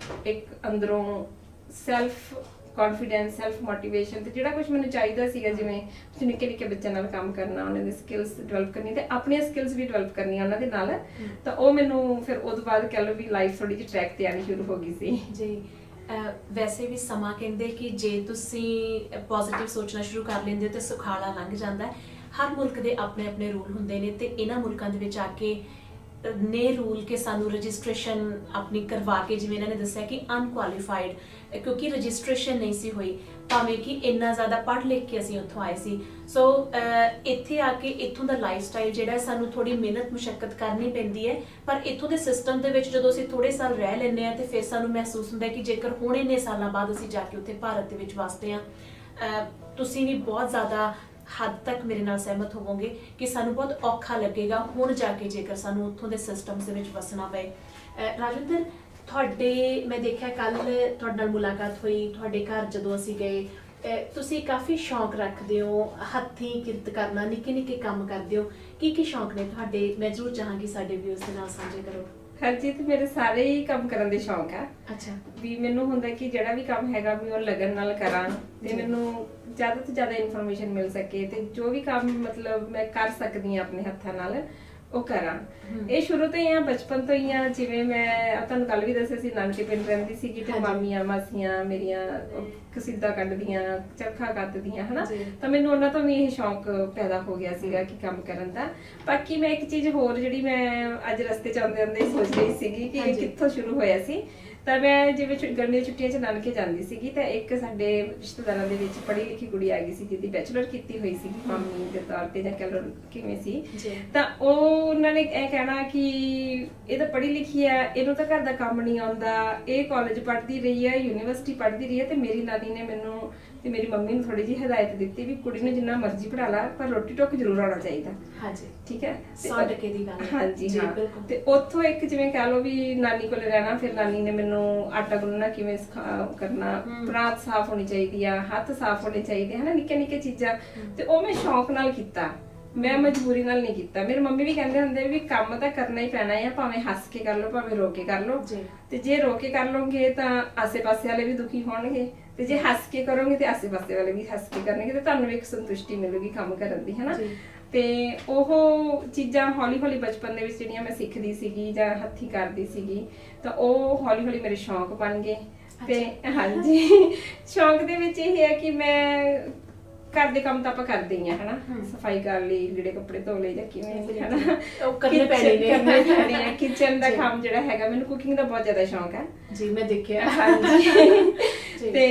ਇੱਕ ਅੰਦਰੋਂ ਸੈਲਫ ਕੌਨਫੀਡੈਂਸ, ਸੈਲਫ ਮੋਟੀਵੇਸ਼ਨ ਤੇ ਜਿਹੜਾ ਕੁਝ ਮੈਨੂੰ ਚਾਹੀਦਾ ਸੀਗਾ, ਜਿਵੇਂ ਤੁਸੀਂ ਨਿੱਕੇ ਨਿੱਕੇ ਬੱਚਿਆਂ ਨਾਲ ਕੰਮ ਕਰਨਾ, ਉਹਨਾਂ ਦੇ ਸਕਿੱਲਸ ਡਿਵੈਲਪ ਕਰਨੀ ਤੇ ਆਪਣੀਆਂ ਸਕਿੱਲਸ ਵੀ ਡਿਵੈਲਪ ਕਰਨੀਆਂ ਉਹਨਾਂ ਦੇ ਨਾਲ, ਤਾਂ ਉਹ ਮੈਨੂੰ ਫਿਰ ਉਹਦੇ ਬਾਅਦ ਕਹਿ ਲਓ ਵੀ ਲਾਈਫ ਥੋੜੀ ਜਿਹੀ ਟਰੈਕ ਤੇ ਆਣੀ ਸ਼ੁਰੂ ਹੋ ਗਈ ਸੀ। ਜੀ। ਵੈਸੇ ਵੀ ਸਮਾਂ ਕਹਿੰਦੇ ਕਿ ਜੇ ਤੁਸੀਂ ਪੋਜ਼ਿਟਿਵ ਸੋਚਣਾ ਸ਼ੁਰੂ ਕਰ ਲੈਂਦੇ ਹੋ ਤੇ ਸੁਖਾਲਾ ਲੰਘ ਜਾਂਦਾ ਹੈ। ਹਰ ਮੁਲਕ ਦੇ ਆਪਣੇ ਆਪਣੇ ਰੂਲ ਹੁੰਦੇ ਨੇ ਤੇ ਇਹਨਾਂ ਮੁਲਕਾਂ ਦੇ ਵਿੱਚ ਆ ਕੇ ਨੇ ਰੂਲ ਕਿ ਸਾਨੂੰ ਰਜਿਸਟ੍ਰੇਸ਼ਨ ਆਪਣੀ ਕਰਵਾ ਕੇ, ਜਿਵੇਂ ਇਹਨਾਂ ਨੇ ਦੱਸਿਆ ਕਿ ਅਨਕੁਆਲੀਫਾਈਡ, ਕਿਉਂਕਿ ਰਜਿਸਟ੍ਰੇਸ਼ਨ ਨਹੀਂ ਸੀ ਹੋਈ, ਭਾਵੇਂ ਕਿ ਇੰਨਾ ਜ਼ਿਆਦਾ ਪੜ੍ਹ ਲਿਖ ਕੇ ਅਸੀਂ ਉੱਥੋਂ ਆਏ ਸੀ। ਸੋ ਇੱਥੇ ਆ ਕੇ ਇੱਥੋਂ ਦਾ ਲਾਈਫ ਸਟਾਈਲ ਜਿਹੜਾ ਸਾਨੂੰ ਥੋੜੀ ਮਿਹਨਤ ਮੁਸ਼ੱਕਤ ਕਰਨੀ ਪੈਂਦੀ ਹੈ, ਪਰ ਇੱਥੋਂ ਦੇ ਸਿਸਟਮ ਦੇ ਵਿੱਚ ਜਦੋਂ ਅਸੀਂ ਥੋੜੇ ਸਾਲ ਰਹਿ ਲੈਂਦੇ ਹਾਂ ਤੇ ਫਿਰ ਸਾਨੂੰ ਮਹਿਸੂਸ ਹੁੰਦਾ ਕਿ ਜੇਕਰ ਹੁਣ ਇੰਨੇ ਸਾਲਾਂ ਬਾਅਦ ਅਸੀਂ ਜਾ ਕੇ ਉੱਥੇ ਭਾਰਤ ਦੇ ਵਿੱਚ ਵਸਦੇ ਹਾਂ, ਤੁਸੀਂ ਵੀ ਬਹੁਤ ਜ਼ਿਆਦਾ ਹੱਦ ਤੱਕ ਮੇਰੇ ਨਾਲ ਸਹਿਮਤ ਹੋਵੋਗੇ ਕਿ ਸਾਨੂੰ ਬਹੁਤ ਔਖਾ ਲੱਗੇਗਾ ਹੁਣ ਜਾ ਕੇ ਜੇਕਰ ਸਾਨੂੰ ਉੱਥੋਂ ਦੇ ਸਿਸਟਮਸ ਦੇ ਵਿੱਚ ਵਸਣਾ ਪਏ। ਰਾਜਵਿੰਦਰ, ਤੁਹਾਡੇ ਮੈਂ ਦੇਖਿਆ ਕੱਲ ਤੁਹਾਡੇ ਨਾਲ ਮੁਲਾਕਾਤ ਹੋਈ, ਤੁਹਾਡੇ ਘਰ ਜਦੋਂ ਅਸੀਂ ਗਏ, ਤੁਸੀਂ ਕਾਫੀ ਸ਼ੌਂਕ ਰੱਖਦੇ ਹੋ, ਹੱਥੀਂ ਕਿਰਤ ਕਰਨਾ, ਨਿੱਕੇ ਨਿੱਕੇ ਕੰਮ ਕਰਦੇ ਹੋ। ਕੀ ਸ਼ੌਂਕ ਨੇ ਤੁਹਾਡੇ? ਮੈਂ ਜ਼ਰੂਰ ਚਾਹਾਂਗੀ ਸਾਡੇ ਵਿਊਅਰਸ ਦੇ ਨਾਲ ਸਾਂਝੇ ਕਰੋ। ਹਰਜੀਤ, ਮੇਰੇ ਸਾਰੇ ਹੀ ਕੰਮ ਕਰਨ ਦੇ ਸ਼ੌਂਕ ਆ। ਅੱਛਾ। ਵੀ ਮੈਨੂੰ ਹੁੰਦਾ ਕਿ ਜਿਹੜਾ ਵੀ ਕੰਮ ਹੈਗਾ ਵੀ ਉਹ ਲਗਨ ਨਾਲ ਕਰਾਂ ਤੇ ਮੈਨੂੰ ਜ਼ਿਆਦਾ ਤੋਂ ਜ਼ਿਆਦਾ ਇਨਫੋਰਮੇਸ਼ਨ ਮਿਲ ਸਕੇ, ਤੇ ਜੋ ਵੀ ਕੰਮ ਮਤਲਬ ਮੈਂ ਕਰ ਸਕਦੀ ਹਾਂ ਆਪਣੇ ਹੱਥਾਂ ਨਾਲ ਉਹ ਕਰਾਂ। ਇਹ ਸ਼ੁਰੂ ਤੋਂ ਹੀ ਆ, ਬਚਪਨ ਤੋਂ ਹੀ ਆ। ਜਿਵੇਂ ਮੈਂ ਤੁਹਾਨੂੰ ਕੱਲ ਵੀ ਦੱਸਿਆ ਸੀ, ਨਾਨਕੇ ਪਿੰਡ ਰਹਿੰਦੀ ਸੀਗੀ ਤੇ ਮਾਮੀਆਂ ਮਾਸੀਆਂ ਮੇਰੀਆਂ ਕਸੀਦਾ ਕੱਢਦੀਆਂ, ਚਰਖਾ ਕੱਤਦੀਆਂ ਹਨਾ, ਤਾਂ ਮੈਨੂੰ ਉਹਨਾਂ ਤੋਂ ਵੀ ਇਹ ਸ਼ੌਂਕ ਪੈਦਾ ਹੋ ਗਿਆ ਸੀਗਾ ਕਿ ਕੰਮ ਕਰਨ ਦਾ। ਬਾਕੀ ਮੈਂ ਇੱਕ ਚੀਜ਼ ਹੋਰ ਜਿਹੜੀ ਮੈਂ ਅੱਜ ਰਸਤੇ ਚ ਆਉਂਦੇ ਆਉਂਦੇ ਸੋਚ ਰਹੀ ਸੀਗੀ ਕਿ ਇਹ ਕਿੱਥੋਂ ਸ਼ੁਰੂ ਹੋਇਆ ਸੀ, ਤਾਂ ਮੈਂ ਜਿਵੇਂ ਗਰਮੀ ਦੀਆਂ ਛੁੱਟੀਆਂ ਚ ਨਾਨਕੇ ਜਾਂਦੀ ਸੀਗੀ, ਤਾਂ ਇੱਕ ਸਾਡੇ ਰਿਸ਼ਤੇਦਾਰਾਂ ਦੇ ਵਿੱਚ ਪੜ੍ਹੀ ਲਿਖੀ ਕੁੜੀ ਆ ਗਈ ਸੀ ਜਿਹਦੀ ਬੈਚਲਰ ਕੀਤੀ ਹੋਈ ਸੀਗੀ ਮਾਮੀ ਦੇ ਤੌਰ ਤੇ, ਜਾਂ ਕਹਿ ਲਓ ਕਿਵੇਂ ਸੀ, ਤਾਂ ਉਹਨਾਂ ਨੇ ਇਹ ਕਹਿਣਾ ਕਿ ਇਹ ਤਾਂ ਪੜ੍ਹੀ ਲਿਖੀ ਹੈ, ਇਹਨੂੰ ਤਾਂ ਘਰ ਦਾ ਕੰਮ ਨਹੀਂ ਆਉਂਦਾ, ਇਹ ਕਾਲਜ ਪੜ੍ਹਦੀ ਰਹੀ ਹੈ, ਯੂਨੀਵਰਸਿਟੀ ਪੜ੍ਹਦੀ ਰਹੀ ਹੈ। ਤੇ ਮੇਰੀ ਨਾਨੀ ਨੇ ਮੈਨੂੰ ਤੇ ਮੇਰੀ ਮੰਮੀ ਨੂੰ ਥੋੜੀ ਜਿਹੀ ਹਦਾਇਤ ਦਿੱਤੀ ਵੀ ਕੁੜੀ ਨੂੰ ਜਿੰਨਾ ਮਰਜ਼ੀ ਪੜ੍ਹਾ ਲਾ, ਪਰ ਰੋਟੀ ਟੁੱਕ ਜ਼ਰੂਰ ਆਉਣਾ ਚਾਹੀਦਾ। ਹਾਂਜੀ, ਠੀਕ ਹੈ, 100% ਦੀ ਗੱਲ ਹੈ। ਹਾਂਜੀ ਹਾਂ। ਤੇ ਉੱਥੋਂ ਇੱਕ ਜਿਵੇਂ ਕਹਿ ਲਓ ਵੀ ਨਾਨੀ ਕੋਲੇ ਰਹਿਣਾ, ਫਿਰ ਨਾਨੀ ਨੇ ਮੈਨੂੰ ਆਟਾ ਗੁੰਨਣਾ ਕਿਵੇਂ ਕਰਨਾ, ਪਰਾਤ ਸਾਫ਼ ਹੋਣੀ ਚਾਹੀਦੀ ਆ, ਹੱਥ ਸਾਫ਼ ਹੋਣੇ ਚਾਹੀਦੇ ਹਨਾ, ਨਿੱਕੇ ਨਿੱਕੇ ਚੀਜ਼ਾਂ। ਤੇ ਉਹ ਮੈਂ ਸ਼ੌਂਕ ਨਾਲ ਕੀਤਾ, ਮੈਂ ਮਜਬੂਰੀ ਨਾਲ ਨਹੀਂ ਕੀਤਾ। ਮੇਰੇ ਮੰਮੀ ਵੀ ਕਹਿੰਦੇ ਹੁੰਦੇ ਵੀ ਕੰਮ ਤਾਂ ਕਰਨਾ ਹੀ ਪੈਣਾ ਹੈ, ਭਾਵੇਂ ਹੱਸ ਕੇ ਕਰ ਲਓ ਭਾਵੇਂ ਰੋ ਕੇ ਕਰ ਲਓ, ਤੇ ਜੇ ਰੋ ਕੇ ਕਰ ਲਓਗੇ ਤਾਂ ਆਸੇ ਪਾਸੇ ਵਾਲੇ ਵੀ ਦੁਖੀ ਹੋਣਗੇ ਤੇ ਜੇ ਹੱਸ ਕੇ ਕਰੋਗੇ ਤੇ ਆਸੇ-ਪਾਸੇ ਵਾਲੇ ਵੀ ਹੱਸ ਕੇ ਕਰਨਗੇ ਤੇ ਤੁਹਾਨੂੰ ਇੱਕ ਸੰਤੁਸ਼ਟੀ ਮਿਲੂਗੀ ਕੰਮ ਕਰਨ ਦੀ, ਹਨਾ। ਤੇ ਉਹ ਚੀਜ਼ਾਂ ਹੌਲੀ-ਹੌਲੀ ਬਚਪਨ ਦੇ ਵਿੱਚ ਜਿਹੜੀਆਂ ਮੈਂ ਸਿੱਖਦੀ ਸੀਗੀ ਜਾਂ ਹੱਥੀਂ ਕਰਦੀ ਸੀਗੀ, ਤਾਂ ਉਹ ਹੌਲੀ-ਹੌਲੀ ਮੇਰੇ ਸ਼ੌਂਕ ਬਣ ਗਏ। ਤੇ ਹਾਂਜੀ, ਸ਼ੌਂਕ ਦੇ ਵਿੱਚ ਇਹ ਹੈ ਕਿ ਮੈਂ ਘਰ ਦੇ ਕੰਮ ਤਾਂ ਆਪਾਂ ਕਰਦੇ ਹੀ ਆ, ਹਨਾ। ਸਫਾਈ ਕਰ ਲਈ, ਜਿਹੜੇ ਕੱਪੜੇ ਧੋ ਲਏ ਜਾਂ ਕਿਵੇਂ, ਹਨਾ, ਉਹ ਕਰਨੇ ਪੈਣੇ ਨੇ। ਕਿਚਨ ਦਾ ਕੰਮ ਜਿਹੜਾ ਹੈਗਾ, ਮੈਨੂੰ ਕੁਕਿੰਗ ਦਾ ਬਹੁਤ ਜ਼ਿਆਦਾ ਸ਼ੌਂਕ ਹੈ ਜੀ, ਮੈਂ ਦੇਖਿਆ। ਹਾਂਜੀ। ਤੇ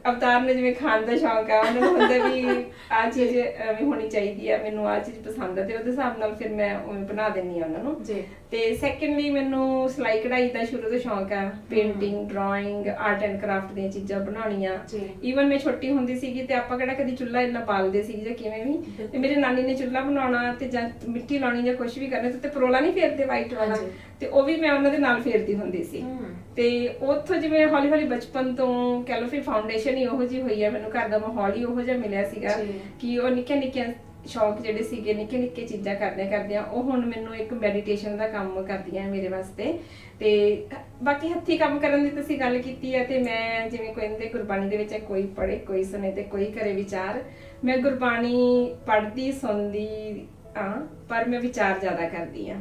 ਅਵਤਾਰ ਨੂੰ ਜਿਵੇਂ ਖਾਣ ਦਾ ਸ਼ੌਂਕ ਆ, ਉਹਨਾਂ ਨੂੰ ਹੁੰਦਾ ਵੀ ਆਹ ਚੀਜ਼ ਵੀ ਹੋਣੀ ਚਾਹੀਦੀ ਆ, ਮੈਨੂੰ ਆਹ ਚੀਜ਼ ਪਸੰਦ ਆ, ਤੇ ਉਹਦੇ ਹਿਸਾਬ ਨਾਲ ਫਿਰ ਮੈਂ ਉਵੇਂ ਬਣਾ ਦਿੰਦੀ ਆ ਉਹਨਾਂ ਨੂੰ ਜੀ। ਤੇ ਸੈਕੰਡਲੀ ਮੈਨੂੰ ਸਿਲਾਈ ਕਢਾਈ ਦਾ ਸ਼ੁਰੂ ਤੋਂ ਸ਼ੌਂਕ ਆ, painting, drawing, art and craft ਦੀਆਂ ਚੀਜ਼ਾਂ ਬਣਾਉਣੀਆਂ। ਈਵਨ ਮੈਂ ਛੋਟੀ ਹੁੰਦੀ ਸੀਗੀ ਤੇ ਆਪਾਂ ਕਿਹੜਾ ਕਦੀ ਚੁੱਲ੍ਹਾ ਇੰਨਾ ਬਾਲਦੇ ਸੀ ਜਾਂ ਕਿਵੇਂ ਵੀ, ਤੇ ਮੇਰੇ ਨਾਨੀ ਨੇ ਚੁੱਲ੍ਹਾ ਬਣਾਉਣਾ ਤੇ ਜਾਂ ਮਿੱਟੀ ਲਾਉਣੀ ਜਾਂ ਕੁਝ ਵੀ ਕਰਨਾ ਤੇ ਪਰੋਲਾ ਨਹੀਂ ਫੇਰਦੇ ਵਾਈਟ ਵਾਲਾ, ਤੇ ਉਹ ਵੀ ਮੈਂ ਉਹਨਾਂ ਦੇ ਨਾਲ ਫੇਰਦੀ ਹੁੰਦੀ ਸੀ। ਤੇ ਉੱਥੋਂ ਜਿਵੇਂ ਹੌਲੀ ਹੌਲੀ ਬਚਪਨ ਤੋਂ ਕਹਿ ਲਓ ਫਿਰ ਫਾਊਂਡੇਸ਼ਨ ਹੀ ਉਹੋ ਜਿਹੀ ਹੋਈ ਹੈ, ਮੈਨੂੰ ਘਰ ਦਾ ਮਾਹੌਲ ਹੀ ਉਹੋ ਜਿਹਾ ਮਿਲਿਆ ਸੀਗਾ ਕਿ ਉਹ ਨਿੱਕੀਆਂ ਨਿੱਕੀਆਂ ਸ਼ੌਂਕ ਜਿਹੜੇ ਸੀਗੇ, ਨਿੱਕੇ ਨਿੱਕੇ ਚੀਜ਼ਾਂ ਕਰਦਿਆਂ ਉਹ ਹੁਣ ਮੈਨੂੰ ਇੱਕ ਮੈਡੀਟੇਸ਼ਨ ਦਾ ਕੰਮ ਕਰਦੀਆਂ ਮੇਰੇ ਵਾਸਤੇ। ਤੇ ਬਾਕੀ ਹੱਥੀਂ ਕੰਮ ਕਰਨ ਦੀ ਤੁਸੀਂ ਗੱਲ ਕੀਤੀ ਹੈ, ਤੇ ਮੈਂ ਜਿਵੇਂ ਕਹਿੰਦੇ ਗੁਰਬਾਣੀ ਦੇ ਵਿੱਚ ਕੋਈ ਪੜ੍ਹੇ ਕੋਈ ਸੁਣੇ ਤੇ ਕੋਈ ਕਰੇ ਵਿਚਾਰ, ਮੈਂ ਗੁਰਬਾਣੀ ਪੜ੍ਹਦੀ ਸੁਣਦੀ ਆ, ਪਰ ਮੈਂ ਵਿਚਾਰ ਜ਼ਿਆਦਾ ਕਰਦੀ ਆ।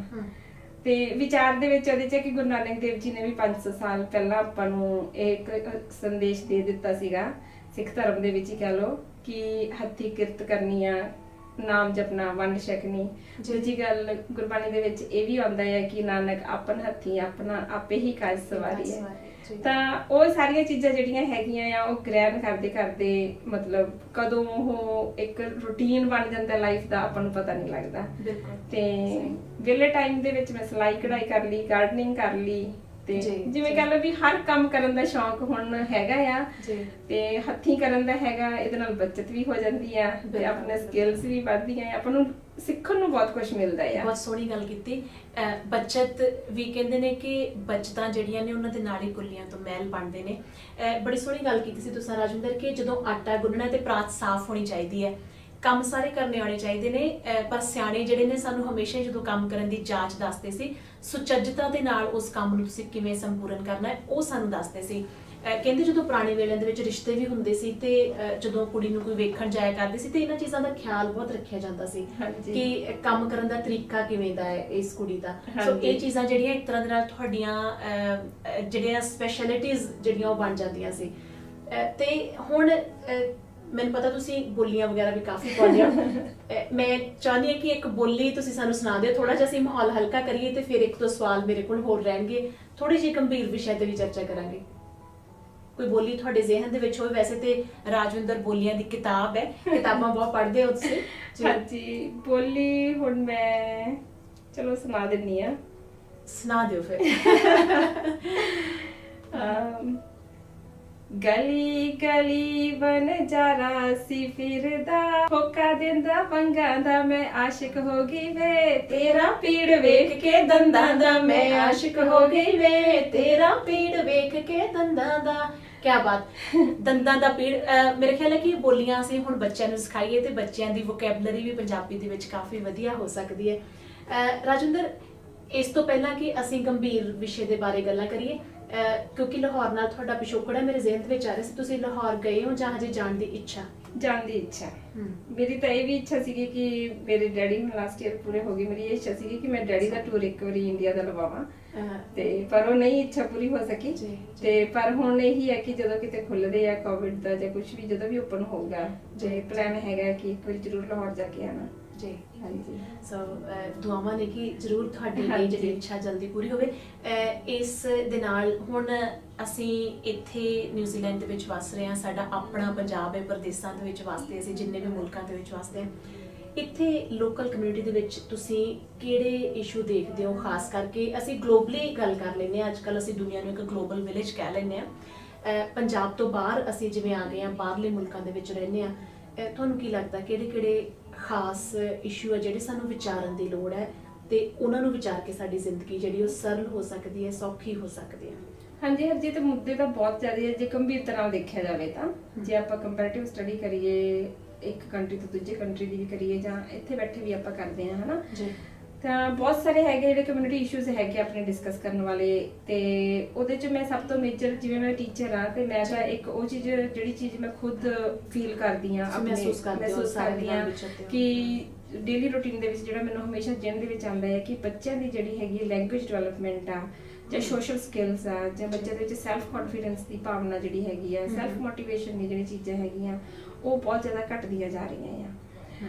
ਤੇ ਵਿਚਾਰ ਦੇ ਵਿੱਚ ਉਹਦੇ ਚ ਕਿ ਗੁਰੂ ਨਾਨਕ ਦੇਵ ਜੀ ਨੇ ਵੀ 500 ਸਾਲ ਪਹਿਲਾਂ ਆਪਾਂ ਨੂੰ ਇੱਕ ਸੰਦੇਸ਼ ਦੇ ਦਿੱਤਾ ਸੀਗਾ, ਸਿੱਖ ਧਰਮ ਦੇ ਵਿੱਚ ਹੀ ਕਹਿ ਲਓ, ਕਿ ਹੱਥੀਂ ਕਿਰਤ ਕਰਨੀ ਆ, ਨਾਮ ਜਪਣਾ, ਵੰਡ ਛਕਣੀ। ਦੂਜੀ ਗੱਲ ਗੁਰਬਾਣੀ ਦੇ ਵਿੱਚ ਇਹ ਵੀ ਆਉਂਦਾ ਹੈ ਕਿ ਨਾਨਕ ਆਪਨ ਹੱਥੀਂ ਆਪਣਾ ਆਪੇ ਹੀ ਕਾਜ ਸਵਾਰੀ ਹੈ। ਤਾਂ ਉਹ ਸਾਰੀਆਂ ਚੀਜ਼ਾਂ ਜਿਹੜੀਆਂ ਹੈਗੀਆਂ ਆ, ਉਹ ਗ੍ਰਹਿਣ ਕਰਦੇ ਕਰਦੇ ਮਤਲਬ ਕਦੋਂ ਉਹ ਇੱਕ ਰੂਟੀਨ ਬਣ ਜਾਂਦਾ ਲਾਈਫ ਦਾ, ਆਪਾਂ ਨੂੰ ਪਤਾ ਨਹੀਂ ਲੱਗਦਾ। ਤੇ ਵਿਹਲੇ ਟਾਈਮ ਦੇ ਵਿੱਚ ਮੈਂ ਸਿਲਾਈ ਕਢਾਈ ਕਰ ਲਈ, ਗਾਰਡਨਿੰਗ ਕਰ ਲਈ, ਤੇ ਜਿਵੇਂ ਕਹ ਲਓ ਵੀ ਹਰ ਕੰਮ ਕਰਨ ਦਾ ਸ਼ੌਂਕ ਹੁਣ ਹੈਗਾ ਆ, ਤੇ ਹੱਥੀਂ ਕਰਨ ਦਾ ਹੈਗਾ। ਇਹਦੇ ਨਾਲ ਬੱਚਤ ਵੀ ਹੋ ਜਾਂਦੀ ਆ ਤੇ ਆਪਣੇ ਸਕਿੱਲਸ ਵੀ ਵੱਧਦੀਆਂ ਆ, ਆਪਾਂ ਨੂੰ ਸਿੱਖਣ ਨੂੰ ਬਹੁਤ ਕੁਝ ਮਿਲਦਾ ਆ। ਬਹੁਤ ਸੋਹਣੀ ਗੱਲ ਕੀਤੀ। ਬੱਚਤ ਵੀ ਕਹਿੰਦੇ ਨੇ ਕਿ ਬੱਚਤਾਂ ਜਿਹੜੀਆਂ ਨੇ ਉਹਨਾਂ ਦੇ ਨਾਲ ਹੀ ਕੁੱਲੀਆਂ ਤੋਂ ਮਹਿਲ ਬਣਦੇ ਨੇ। ਬੜੀ ਸੋਹਣੀ ਗੱਲ ਕੀਤੀ ਸੀ ਤੁਸੀਂ ਰਾਜਿੰਦਰ, ਕਿ ਜਦੋਂ ਆਟਾ ਗੁੰਨਣਾ ਤੇ ਪਰਾਤ ਸਾਫ਼ ਹੋਣੀ ਚਾਹੀਦੀ ਹੈ, ਕੰਮ ਸਾਰੇ ਕਰਨੇ ਆਉਣੇ ਚਾਹੀਦੇ ਨੇ, ਪਰ ਸਿਆਣੇ ਜਿਹੜੇ ਨੇ ਸਾਨੂੰ ਹਮੇਸ਼ਾ ਜਦੋਂ ਕੰਮ ਕਰਨ ਦੀ ਜਾਂਚ ਦੱਸਦੇ ਸੀ, ਸੁਚੱਜਤਾ ਦੇ ਨਾਲ ਉਸ ਕੰਮ ਨੂੰ ਤੁਸੀਂ ਕਿਵੇਂ ਸੰਪੂਰਨ ਕਰਨਾ ਹੈ ਉਹ ਸਾਨੂੰ ਦੱਸਦੇ ਸੀ। ਕਹਿੰਦੇ ਜਦੋਂ ਪੁਰਾਣੇ ਵੇਲਿਆਂ ਦੇ ਵਿੱਚ ਰਿਸ਼ਤੇ ਵੀ ਹੁੰਦੇ ਸੀ ਤੇ ਜਦੋਂ ਕੁੜੀ ਨੂੰ ਕੋਈ ਵੇਖਣ ਜਾਇਆ ਕਰਦੇ ਸੀ ਤੇ ਇਹਨਾਂ ਚੀਜ਼ਾਂ ਦਾ ਖਿਆਲ ਬਹੁਤ ਰੱਖਿਆ ਜਾਂਦਾ ਸੀ ਕਿ ਕੰਮ ਕਰਨ ਦਾ ਤਰੀਕਾ ਕਿਵੇਂ ਦਾ ਹੈ ਇਸ ਕੁੜੀ ਦਾ। ਸੋ ਇਹ ਚੀਜ਼ਾਂ ਜਿਹੜੀਆਂ ਇੱਕ ਤਰ੍ਹਾਂ ਦੇ ਨਾਲ ਤੁਹਾਡੀਆਂ ਜਿਹੜੀਆਂ ਸਪੈਸ਼ਲਿਟੀਜ਼ ਜਿਹੜੀਆਂ ਉਹ ਬਣ ਜਾਂਦੀਆਂ ਸੀ। ਤੇ ਹੁਣ ਮੈਨੂੰ ਪਤਾ ਤੁਸੀਂ ਬੋਲੀਆਂ ਵਗੈਰਾ ਵੀ ਕਾਫੀ ਪਾਉਂਦੇ ਹੋ, ਮੈਂ ਚਾਹੁੰਦੀ ਹਾਂ ਕਿ ਇੱਕ ਬੋਲੀ ਤੁਸੀਂ ਸਾਨੂੰ ਸੁਣਾ ਦਿਓ, ਥੋੜਾ ਜਿਹਾ ਅਸੀਂ ਮਾਹੌਲ ਹਲਕਾ ਕਰੀਏ ਤੇ ਫਿਰ ਇੱਕ ਦੋ ਸਵਾਲ ਮੇਰੇ ਕੋਲ ਹੋਰ ਰਹਿਣਗੇ, ਥੋੜੀ ਜਿਹੀ ਗੰਭੀਰ ਵਿਸ਼ੇ ਤੇ ਵੀ ਚਰਚਾ ਕਰਾਂਗੇ। ਕੋਈ ਬੋਲੀ ਤੁਹਾਡੇ ਜ਼ਿਹਨ ਦੇ ਵਿੱਚ ਹੋਵੇ? ਵੈਸੇ ਤੇ ਰਾਜਵਿੰਦਰ ਬੋਲੀਆਂ ਦੀ ਕਿਤਾਬ ਹੈ, ਕਿਤਾਬਾਂ ਬਹੁਤ ਪੜ੍ਹਦੇ ਹੋ ਤੁਸੀਂ। ਹਾਂਜੀ, ਬੋਲੀ ਹੁਣ ਮੈਂ ਚਲੋ ਸੁਣਾ ਦਿੰਨੀ ਆ। ਸੁਣਾ ਦਿਓ ਫਿਰ। ਗਲੀ ਗਲੀ ਬਨਜਾਰਾ ਸੀ ਫਿਰਦਾ, ਹੋਕਾ ਦਿੰਦਾ ਪੰਗਾ ਦਾ, ਮੈਂ ਆਸ਼ਿਕ ਹੋ ਗਈ ਵੇ, ਤੇਰਾ ਪੀੜ ਵੇਖ ਕੇ ਦੰਦਾਂ ਦਾ, ਮੈਂ ਆਸ਼ਿਕ ਹੋ ਗਈ ਵੇ, ਤੇਰਾ ਪੀੜ ਵੇਖ ਕੇ ਦੰਦਾਂ ਦਾ। ਕਿਆ ਬਾਤ, ਦੰਦਾਂ ਦਾ ਪੀੜ। ਮੇਰੇ ਖਿਆਲ ਹੈ ਕਿ ਬੋਲੀਆਂ ਅਸੀਂ ਹੁਣ ਬੱਚਿਆਂ ਨੂੰ ਸਿਖਾਈਏ ਤੇ ਬੱਚਿਆਂ ਦੀ ਵੋਕੈਬਲਰੀ ਵੀ ਪੰਜਾਬੀ ਦੇ ਵਿੱਚ ਕਾਫੀ ਵਧੀਆ ਹੋ ਸਕਦੀ ਹੈ। ਰਾਜਿੰਦਰ, ਇਸ ਤੋਂ ਪਹਿਲਾਂ ਕਿ ਅਸੀਂ ਗੰਭੀਰ ਵਿਸ਼ੇ ਦੇ ਬਾਰੇ ਗੱਲਾਂ ਕਰੀਏ, ਕਿਉਂਕਿ ਲਾਹੌਰ ਨਾਲ ਤੁਹਾਡਾ ਪਿਛੋਕੜ ਹੈ, ਮੇਰੇ ਜ਼ਿਹਨ ਵਿੱਚ ਆ ਰਿਹਾ ਸੀ, ਤੁਸੀਂ ਲਾਹੌਰ ਗਏ ਹੋ ਜਾਂ ਹਜੇ ਜਾਣ ਦੀ ਇੱਛਾ? ਜਾਣ ਦੀ ਇੱਛਾ ਮੇਰੀ ਤਾਂ ਇਹ ਵੀ ਇੱਛਾ ਸੀਗੀ ਕਿ ਮੇਰੇ ਡੈਡੀ ਨੂੰ ਲਾਸਟ ਈਅਰ ਪੂਰੇ ਹੋ ਗਏ, ਮੇਰੀ ਇਹ ਇੱਛਾ ਸੀਗੀ ਕਿ ਮੈਂ ਡੈਡੀ ਦਾ ਟੂਰ ਇੱਕ ਵਾਰੀ ਇੰਡੀਆ ਦਾ ਲਵਾਵਾਂ, ਤੇ ਪਰ ਉਹ ਨਹੀਂ ਇੱਛਾ ਪੂਰੀ ਹੋ ਸਕੀ। ਤੇ ਪਰ ਹੁਣ ਇਹੀ ਹੈ ਕਿ ਜਦੋਂ ਕਿਤੇ ਖੁੱਲਦੇ ਆ ਕੋਵਿਡ ਦਾ ਜਾਂ ਕੁਝ ਵੀ, ਜਦੋਂ ਵੀ ਓਪਨ ਹੋਊਗਾ, ਜੇ ਪਲਾਨ ਹੈਗਾ ਕਿ ਇੱਕ ਵਾਰੀ ਜ਼ਰੂਰ ਲਾਹੌਰ ਜਾ ਕੇ ਆਣਾ ਜੀ। ਹਾਂਜੀ, ਸੋ ਦੁਆਵਾਂ ਨੇ ਕਿ ਜ਼ਰੂਰ ਤੁਹਾਡੀ ਇਹ ਜਿਹੜੀ ਇੱਛਾ ਜਲਦੀ ਪੂਰੀ ਹੋਵੇ। ਇਸ ਦੇ ਨਾਲ ਹੁਣ ਅਸੀਂ ਇੱਥੇ ਨਿਊਜ਼ੀਲੈਂਡ ਦੇ ਵਿੱਚ ਵਸ ਰਹੇ ਹਾਂ, ਸਾਡਾ ਆਪਣਾ ਪੰਜਾਬ ਹੈ, ਪ੍ਰਦੇਸ਼ਾਂ ਦੇ ਵਿੱਚ ਵਸਦੇ ਅਸੀਂ, ਜਿੰਨੇ ਵੀ ਮੁਲਕਾਂ ਦੇ ਵਿੱਚ ਵਸਦੇ ਹਾਂ। ਇੱਥੇ ਲੋਕਲ ਕਮਿਊਨਿਟੀ ਦੇ ਵਿੱਚ ਤੁਸੀਂ ਕਿਹੜੇ ਇਸ਼ੂ ਦੇਖਦੇ ਹੋ? ਖਾਸ ਕਰਕੇ ਅਸੀਂ ਗਲੋਬਲੀ ਗੱਲ ਕਰ ਲੈਂਦੇ ਹਾਂ, ਅੱਜ ਕੱਲ੍ਹ ਅਸੀਂ ਦੁਨੀਆ ਨੂੰ ਇੱਕ ਗਲੋਬਲ ਵਿਲੇਜ ਕਹਿ ਲੈਂਦੇ ਹਾਂ। ਪੰਜਾਬ ਤੋਂ ਬਾਹਰ ਅਸੀਂ ਜਿਵੇਂ ਆ ਗਏ ਹਾਂ, ਬਾਹਰਲੇ ਮੁਲਕਾਂ ਦੇ ਵਿੱਚ ਰਹਿੰਦੇ ਹਾਂ, ਤੁਹਾਨੂੰ ਕੀ ਲੱਗਦਾ ਕਿਹੜੇ ਖਾਸ ਇਸ਼ੂ ਹੈ ਜਿਹੜੇ ਸਾਨੂੰ ਵਿਚਾਰਨ ਦੀ ਲੋੜ ਹੈ ਤੇ ਉਹਨਾਂ ਨੂੰ ਵਿਚਾਰ ਕੇ ਸਾਡੀ ਜ਼ਿੰਦਗੀ ਜਿਹੜੀ ਉਹ ਸਰਲ ਹੋ ਸਕਦੀ ਹੈ, ਸੌਖੀ ਹੋ ਸਕਦੀ ਹੈ? ਹਾਂਜੀ ਹਰਜੀਤ, ਮੁੱਦੇ ਤਾਂ ਬਹੁਤ ਜ਼ਿਆਦਾ ਹੈ ਜੇ ਗੰਭੀਰਤਾ ਨਾਲ ਦੇਖਿਆ ਜਾਵੇ ਤਾਂ। ਜੇ ਆਪਾਂ ਕੰਪੈਰੀਟਿਵ ਸਟੱਡੀ ਕਰੀਏ ਇੱਕ ਕੰਟਰੀ ਤੋਂ ਦੂਜੇ ਕੰਟਰੀ ਦੀ ਵੀ ਕਰੀਏ ਜਾਂ ਇੱਥੇ ਬੈਠੇ ਵੀ ਆਪਾਂ ਕਰਦੇ ਹਾਂ, ਹਨਾ, ਤਾਂ ਬਹੁਤ ਸਾਰੇ ਹੈਗੇ ਜਿਹੜੇ ਕਮਿਊਨਿਟੀ ਇਸ਼ੂਜ਼ ਹੈਗੇ ਆਪਣੇ ਡਿਸਕਸ ਕਰਨ ਵਾਲੇ, ਤੇ ਉਹਦੇ ਚ ਮੈਂ ਸਭ ਤੋਂ ਮੇਜਰ, ਜਿਵੇਂ ਮੈਂ ਟੀਚਰ ਆ ਤੇ ਮੈਂ ਤਾਂ ਇੱਕ ਉਹ ਚੀਜ਼, ਜਿਹੜੀ ਚੀਜ਼ ਮੈਂ ਖੁਦ ਫੀਲ ਕਰਦੀ ਆ, ਆਪਣੇ ਮਹਿਸੂਸ ਕਰਦੀ ਆ ਕਿ ਡੇਲੀ ਰੂਟੀਨ ਦੇ ਵਿੱਚ ਜਿਹੜਾ ਮੈਨੂੰ ਹਮੇਸ਼ਾ ਜਿੰਨ ਦੇ ਵਿੱਚ ਆਉਂਦਾ ਹੈ ਕਿ ਬੱਚਿਆਂ ਦੀ ਜਿਹੜੀ ਹੈਗੀ ਲੈਂਗੁਏਜ ਡਿਵੈਲਪਮੈਂਟ ਆ, ਜਾਂ ਸੋਸ਼ਲ ਸਕਿੱਲਸ ਆ, ਜਾਂ ਬੱਚਿਆਂ ਦੇ ਵਿੱਚ ਸੈਲਫ ਕੌਨਫੀਡੈਂਸ ਦੀ ਭਾਵਨਾ ਜਿਹੜੀ ਹੈਗੀ ਆ, ਸੈਲਫ ਮੋਟੀਵੇਸ਼ਨ ਦੀ ਜਿਹੜੀ ਚੀਜ਼ਾਂ ਹੈਗੀਆਂ, ਉਹ ਬਹੁਤ ਜ਼ਿਆਦਾ ਘਟਦੀਆਂ ਜਾ ਰਹੀਆਂ ਆ।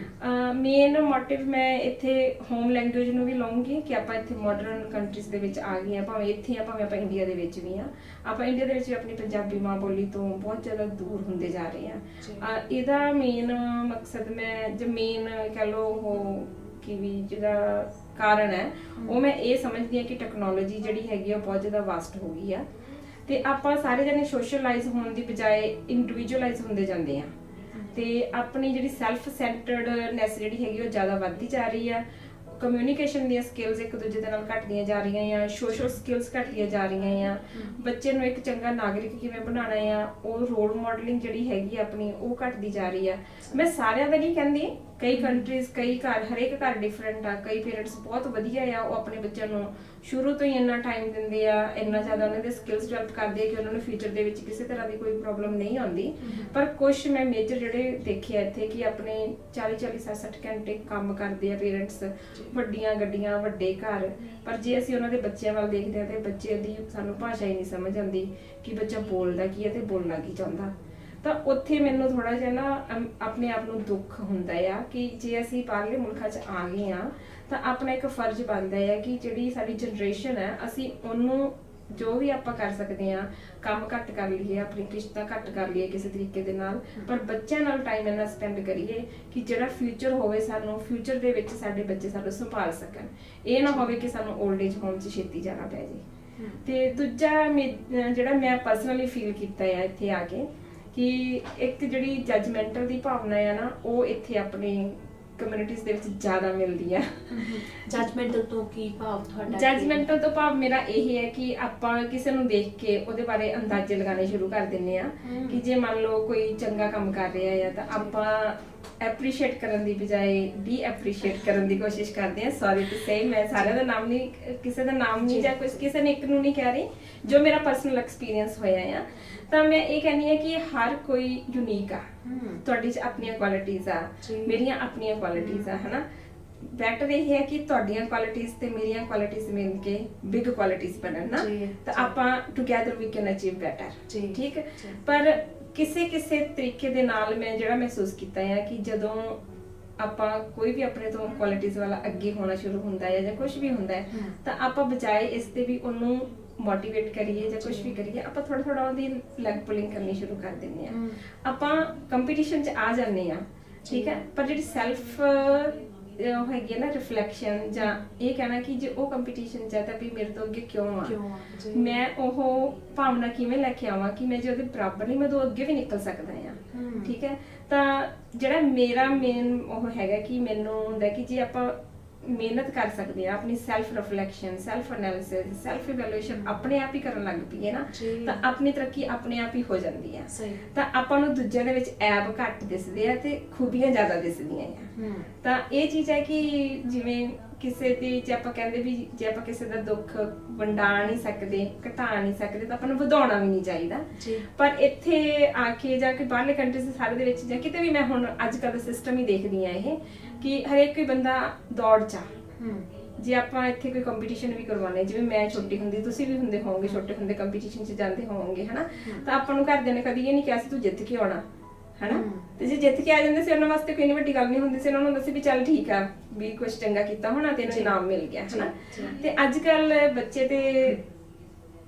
ਮੇਨ ਮੋਟਿਵ ਮੈਂ ਇੱਥੇ ਹੋਮ ਲੈਂਗੁਏਜ ਨੂੰ ਵੀ ਲਾਉਂਗੀ ਕਿ ਆਪਾਂ ਇੱਥੇ ਮਾਡਰਨ ਕੰਟਰੀਜ਼ ਦੇ ਵਿੱਚ ਆ ਗਏ ਆ, ਭਾਵੇਂ ਇੱਥੇ ਆ ਭਾਵੇਂ ਆਪਾਂ ਇੰਡੀਆ ਦੇ ਵਿੱਚ ਵੀ ਆ, ਆਪਾਂ ਇੰਡੀਆ ਦੇ ਵਿੱਚ ਵੀ ਆਪਣੀ ਪੰਜਾਬੀ ਮਾਂ ਬੋਲੀ ਤੋਂ ਬਹੁਤ ਜ਼ਿਆਦਾ ਦੂਰ ਹੁੰਦੇ ਜਾ ਰਹੇ ਆ। ਇਹਦਾ ਮੇਨ ਮਕਸਦ, ਮੈਂ ਜੇ ਮੇਨ ਕਹਿ ਲਓ ਉਹ ਕਿ ਵੀ ਜਿਹੜਾ ਕਾਰਨ ਹੈ, ਉਹ ਮੈਂ ਇਹ ਸਮਝਦੀ ਹਾਂ ਕਿ ਟੈਕਨੋਲੋਜੀ ਜਿਹੜੀ ਹੈਗੀ ਆ ਬਹੁਤ ਜ਼ਿਆਦਾ ਵਾਸਟ ਹੋ ਗਈ ਆ, ਤੇ ਆਪਾਂ ਸਾਰੇ ਜਣੇ ਸੋਸ਼ਲਾਈਜ਼ ਹੋਣ ਦੀ ਬਜਾਏ ਇੰਡੀਵਿਜੂਅਲਾਈਜ਼ ਹੁੰਦੇ ਜਾਂਦੇ ਆ, ਤੇ ਆਪਣੀ ਜਿਹੜੀ ਸੈਲਫ ਸੈਂਟਰਡਨੈਸ ਜਿਹੜੀ ਹੈਗੀ ਉਹ ਜ਼ਿਆਦਾ ਵੱਧਦੀ ਜਾ ਰਹੀ ਆ। ਕਮਿਊਨੀਕੇਸ਼ਨ ਦੀਆਂ ਸਕਿੱਲਸ ਇੱਕ ਦੂਜੇ ਦੇ ਨਾਲ ਘਟਦੀਆਂ ਜਾ ਰਹੀਆਂ ਆ, ਸੋਸ਼ਲ ਸਕਿੱਲਸ ਘਟਦੀਆਂ ਜਾ ਰਹੀਆਂ ਆ। ਬੱਚੇ ਨੂੰ ਇੱਕ ਚੰਗਾ ਨਾਗਰਿਕ ਕਿਵੇਂ ਬਣਾਉਣਾ ਆ, ਉਹ ਰੋਲ ਮਾਡਲਿੰਗ ਜਿਹੜੀ ਹੈਗੀ ਆਪਣੀ ਉਹ ਘਟਦੀ ਜਾ ਰਹੀ ਆ। ਮੈਂ ਸਾਰਿਆਂ ਦਾ ਨਹੀਂ ਕਹਿੰਦੀ, ਕਈ ਕੰਟਰੀਜ਼, ਕਈ ਘਰ, ਹਰੇਕ ਘਰ ਡਿਫਰੈਂਟ ਆ। ਕਈ ਪੇਰੈਂਟਸ ਬਹੁਤ ਵਧੀਆ ਆ, ਉਹ ਆਪਣੇ ਬੱਚਿਆਂ ਨੂੰ ਸ਼ੁਰੂ ਤੋਂ ਹੀ ਇੰਨਾ ਟਾਈਮ ਦਿੰਦੇ ਆ, ਇੰਨਾ ਜ਼ਿਆਦਾ ਉਹਨਾਂ ਦੇ ਸਕਿੱਲਸ ਡਿਵੈਲਪ ਕਰਦੇ ਆ ਕਿ ਉਹਨਾਂ ਨੂੰ ਫਿਊਚਰ ਦੇ ਵਿੱਚ ਕਿਸੇ ਤਰ੍ਹਾਂ ਦੀ ਕੋਈ ਪ੍ਰੋਬਲਮ ਨਹੀਂ ਆਉਂਦੀ। ਪਰ ਕੁਝ ਮੈਂ ਮੇਜਰ ਜਿਹੜੇ ਦੇਖਿਆ ਇੱਥੇ ਕਿ ਆਪਣੇ 40-40, 60 ਘੰਟੇ ਕੰਮ ਕਰਦੇ ਆ ਪੇਰੈਂਟਸ, ਵੱਡੀਆਂ ਗੱਡੀਆਂ, ਵੱਡੇ ਘਰ, ਪਰ ਜੇ ਅਸੀਂ ਉਹਨਾਂ ਦੇ ਬੱਚਿਆਂ ਵੱਲ ਦੇਖਦੇ ਹਾਂ ਤੇ ਬੱਚੇ ਦੀ ਸਾਨੂੰ ਭਾਸ਼ਾ ਹੀ ਨਹੀਂ ਸਮਝ ਆਉਂਦੀ ਕਿ ਬੱਚਾ ਬੋਲਦਾ ਕੀ ਹੈ ਤੇ ਬੋਲਣਾ ਕੀ ਚਾਹੁੰਦਾ। ਤਾਂ ਉੱਥੇ ਮੈਨੂੰ ਥੋੜਾ ਜਿਹਾ ਨਾ ਆਪਣੇ ਆਪ ਨੂੰ ਦੁੱਖ ਹੁੰਦਾ ਆ ਕਿ ਜੇ ਅਸੀਂ ਬਾਹਰਲੇ ਮੁਲਕਾਂ 'ਚ ਆ ਗਏ ਆ ਤਾਂ ਆਪਣਾ ਇੱਕ ਫਰਜ਼ ਬਣਦਾ ਹੈ ਕਿ ਜਿਹੜੀ ਸਾਡੀ ਜਨਰੇਸ਼ਨ ਹੈ, ਅਸੀਂ ਉਹਨੂੰ ਜੋ ਵੀ ਆਪਾਂ ਕਰ ਸਕਦੇ ਆ, ਕੰਮ ਘੱਟ ਕਰ ਲਈਏ, ਆਪਣੀ ਕਿਸ਼ਤਾਂ ਘੱਟ ਕਰ ਲਈਏ ਕਿਸੇ ਤਰੀਕੇ ਦੇ ਨਾਲ, ਪਰ ਬੱਚਿਆਂ ਨਾਲ ਟਾਈਮ ਇੰਨਾ ਸਪੈਂਡ ਕਰੀਏ ਕਿ ਜਿਹੜਾ ਫਿਊਚਰ ਹੋਵੇ, ਸਾਨੂੰ ਫਿਊਚਰ ਦੇ ਵਿੱਚ ਸਾਡੇ ਬੱਚੇ ਸਾਨੂੰ ਸੰਭਾਲ ਸਕਣ। ਇਹ ਨਾ ਹੋਵੇ ਕਿ ਸਾਨੂੰ 올ਡ ਏਜ ਹੋਮ 'ਚ ਛੇਤੀ ਜਾਣਾ ਪੈ ਜੇ। ਤੇ ਦੂਜਾ ਜਿਹੜਾ ਮੈਂ ਪਰਸਨਲੀ ਫੀਲ ਕੀਤਾ ਹੈ ਇੱਥੇ ਆ ਕੇ, ਕਿ ਇੱਕ ਜਿਹੜੀ ਜੱਜਮੈਂਟਲ ਦੀ ਭਾਵਨਾ ਆ ਨਾ, ਉਹ ਇੱਥੇ ਆਪਣੀ ਕਮਿਊਨਿਟੀਜ਼ ਦੇ ਵਿੱਚ ਜ਼ਿਆਦਾ ਮਿਲਦੀ ਆ। ਜੱਜਮੈਂਟਲ ਤੋਂ ਕੀ ਭਾਵ ਤੁਹਾਡਾ? ਜੱਜਮੈਂਟਲ ਤੋਂ ਭਾਵ ਮੇਰਾ ਇਹ ਹੈ ਕਿ ਆਪਾਂ ਕਿਸੇ ਨੂੰ ਦੇਖ ਕੇ ਉਹਦੇ ਬਾਰੇ ਅੰਦਾਜ਼ੇ ਲਗਾਉਣੇ ਸ਼ੁਰੂ ਕਰ ਦਿੰਦੇ ਆ ਕਿ ਜੇ ਮੰਨ ਲਓ ਕੋਈ ਚੰਗਾ ਕੰਮ ਕਰ ਰਿਹਾ ਆ ਤਾਂ ਆਪਾਂ ਐਪਰੀਸ਼ੀਏਟ ਕਰਨ ਦੀ ਬਜਾਏ ਡੀ ਐਪਰੀਸ਼ੀਏਟ ਕਰਨ ਦੀ ਕੋਸ਼ਿਸ਼ ਕਰਦੇ ਆ। ਸੌਰੀ ਟੂ ਸੇ, ਮੈਂ ਸਾਰਿਆਂ ਦਾ ਨਾਮ ਨਹੀਂ, ਕਿਸੇ ਦਾ ਨਾਮ ਨਹੀਂ ਜਾਂ ਕਿਸੇ ਨੇ ਇੱਕ ਨੂੰ ਨਹੀਂ ਕਹਿ ਰਹੀ, ਜੋ ਮੇਰਾ ਪਰਸਨਲ ਐਕਸਪੀਰੀਅੰਸ ਹੋਇਆ ਆ। ਤਾਂ ਮੈਂ ਇਹ ਕਹਿੰਦੀ ਹਾਂ ਕਿ ਹਰ ਕੋਈ ਯੂਨੀਕ ਆ, ਤੁਹਾਡੀ 'ਚ ਆਪਣੀਆਂ ਕੁਆਲਿਟੀਜ਼ ਆ, ਮੇਰੀਆਂ ਆਪਣੀਆਂ ਕੁਆਲਿਟੀਜ਼ ਆ, ਹਨਾ। ਬੈਟਰ ਇਹ ਹੈ ਕਿ ਤੁਹਾਡੀਆਂ ਕੁਆਲਿਟੀਜ਼ ਤੇ ਮੇਰੀਆਂ ਕੁਆਲਿਟੀਜ਼ ਮਿਲ ਕੇ ਬਿਗ ਕੁਆਲਿਟੀਜ਼ ਬਣਨ ਨਾ, ਤਾਂ ਆਪਾਂ together we can achieve better, ਠੀਕ। ਪਰ ਕਿਸੇ ਤਰੀਕੇ ਦੇ ਨਾਲ ਮੈਂ ਜਿਹੜਾ ਮਹਿਸੂਸ ਕੀਤਾ ਹੈ ਕਿ ਜਦੋਂ ਆਪਾਂ ਕੋਈ ਵੀ ਆਪਣੇ ਤੋਂ ਕੁਆਲਿਟੀਜ਼ ਵਾਲਾ ਅੱਗੇ ਹੋਣਾ ਸ਼ੁਰੂ ਹੁੰਦਾ ਹੈ ਜਾਂ ਕੁਝ ਵੀ ਹੁੰਦਾ ਹੈ, ਤਾਂ ਆਪਾਂ ਬਜਾਏ ਇਸ ਤੇ ਵੀ ਉਹਨੂੰ ਮੋਟੀਵੇਟ ਕਰੀਏ ਜਾਂ ਕੁਝ ਵੀ ਕਰੀਏ, ਆਪਾਂ ਥੋੜਾ ਉਹਦੀ ਲੈਗ ਪੁਲਿੰਗ ਕਰਨੀ ਸ਼ੁਰੂ ਕਰ ਦਿੰਦੇ ਆ। ਆਪਾਂ ਕੰਪੀਟੀਸ਼ਨ 'ਚ ਆ ਜਾਂਦੇ ਆ, ਠੀਕ ਹੈ, ਪਰ ਜਿਹੜੀ ਸੈਲਫ ਉਹ ਹੈਗੀ ਹੈ ਨਾ ਰਿਫਲੈਕਸ਼ਨ, ਜਾਂ ਇਹ ਕਹਿਣਾ ਕਿ ਜੇ ਉਹ ਕੰਪੀਟੀਸ਼ਨ 'ਚ ਹੈ ਤਾਂ ਵੀ ਮੇਰੇ ਤੋਂ ਅੱਗੇ ਕਿਉਂ ਆ, ਮੈਂ ਉਹ ਭਾਵਨਾ ਕਿਵੇਂ ਲੈ ਕੇ ਆਵਾਂ ਕਿ ਮੈਂ ਜੇ ਉਹਦੇ ਬਰਾਬਰ ਨਹੀਂ, ਮੈਂ ਤੋਂ ਅੱਗੇ ਵੀ ਨਿਕਲ ਸਕਦਾ ਆ, ਠੀਕ ਹੈ। ਤਾਂ ਜਿਹੜਾ ਮੇਰਾ ਮੇਨ ਉਹ ਹੈਗਾ ਕਿ ਮੈਨੂੰ ਹੁੰਦਾ ਕਿ ਜੇ ਆਪਾਂ ਮਿਹਨਤ ਕਰ ਸਕਦੇ ਆ, ਆਪਣੀ self reflection, self analysis, self evaluation ਆਪਣੇ ਆਪ ਹੀ ਕਰਨ ਲੱਗ ਪਈਏ ਨਾ, ਤਾਂ ਆਪਣੀ ਤਰੱਕੀ ਆਪਣੇ ਆਪ ਹੀ ਹੋ ਜਾਂਦੀ ਆ। ਤਾਂ ਆਪਾਂ ਨੂੰ ਦੂਜਿਆਂ ਦੇ ਵਿੱਚ ਐਬ ਘੱਟ ਦਿਸਦੇ ਆ ਤੇ ਖੂਬੀਆਂ ਜ਼ਿਆਦਾ ਦਿਸਦੀਆਂ ਆ। ਤਾਂ ਇਹ ਚੀਜ਼ ਹੈ ਕਿ ਜਿਵੇਂ ਕਿਸੇ ਦੀ, ਜੇ ਆਪਾਂ ਕਹਿੰਦੇ ਵੀ ਜੇ ਆਪਾਂ ਕਿਸੇ ਦਾ ਦੁੱਖ ਵੰਡਾ ਨਹੀਂ ਸਕਦੇ, ਘਟਾ ਨਹੀਂ ਸਕਦੇ, ਤਾਂ ਆਪਾਂ ਨੂੰ ਵਧਾਉਣਾ ਵੀ ਨਹੀਂ ਚਾਹੀਦਾ। ਪਰ ਇੱਥੇ ਆ ਕੇ ਜਾਂ ਕਿ ਬਾਹਰਲੇ ਕੰਟਰੀਜ਼ ਦੇ ਸਾਰੇ ਦੇ ਵਿੱਚ ਜਾਂ ਕਿਤੇ ਵੀ, ਮੈਂ ਹੁਣ ਅੱਜ ਕੱਲ੍ਹ ਦਾ ਸਿਸਟਮ ਹੀ ਦੇਖਦੀ ਆ ਇਹ ਕਿ ਹਰੇਕ ਕੋਈ ਬੰਦਾ ਦੌੜ 'ਚ ਆ। ਜੇ ਆਪਾਂ ਇੱਥੇ ਕੋਈ ਕੰਪੀਟੀਸ਼ਨ ਵੀ ਕਰਵਾਉਣੇ, ਜਿਵੇਂ ਮੈਂ ਛੋਟੀ ਹੁੰਦੀ, ਤੁਸੀਂ ਵੀ ਹੁੰਦੇ ਹੋਵੋਗੇ, ਛੋਟੇ ਹੁੰਦੇ ਕੰਪੀਟੀਸ਼ਨ 'ਚ ਜਾਂਦੇ ਹੋਵੋਗੇ, ਹਨਾ, ਤਾਂ ਆਪਾਂ ਨੂੰ ਘਰਦਿਆਂ ਨੇ ਕਦੀ ਇਹ ਨਹੀਂ ਕਿਹਾ ਸੀ ਤੂੰ ਜਿੱਤ ਕੇ ਆਉਣਾ, ਹਨਾ। ਤੇ ਜੇ ਜਿੱਤ ਕੇ ਆ ਜਾਂਦੇ ਸੀ ਉਹਨਾਂ ਵਾਸਤੇ ਕੋਈ ਵੱਡੀ ਗੱਲ ਨਹੀਂ ਹੁੰਦੀ ਸੀ, ਉਹਨਾਂ ਨੂੰ ਹੁੰਦਾ ਸੀ ਵੀ ਚੱਲ ਠੀਕ ਆ, ਵੀ ਕੁਝ ਚੰਗਾ ਕੀਤਾ ਹੋਣਾ, ਤੈਨੂੰ ਇਨਾਮ ਮਿਲ ਗਿਆ, ਹਨਾ। ਤੇ ਅੱਜ ਕੱਲ ਬੱਚੇ ਤੇ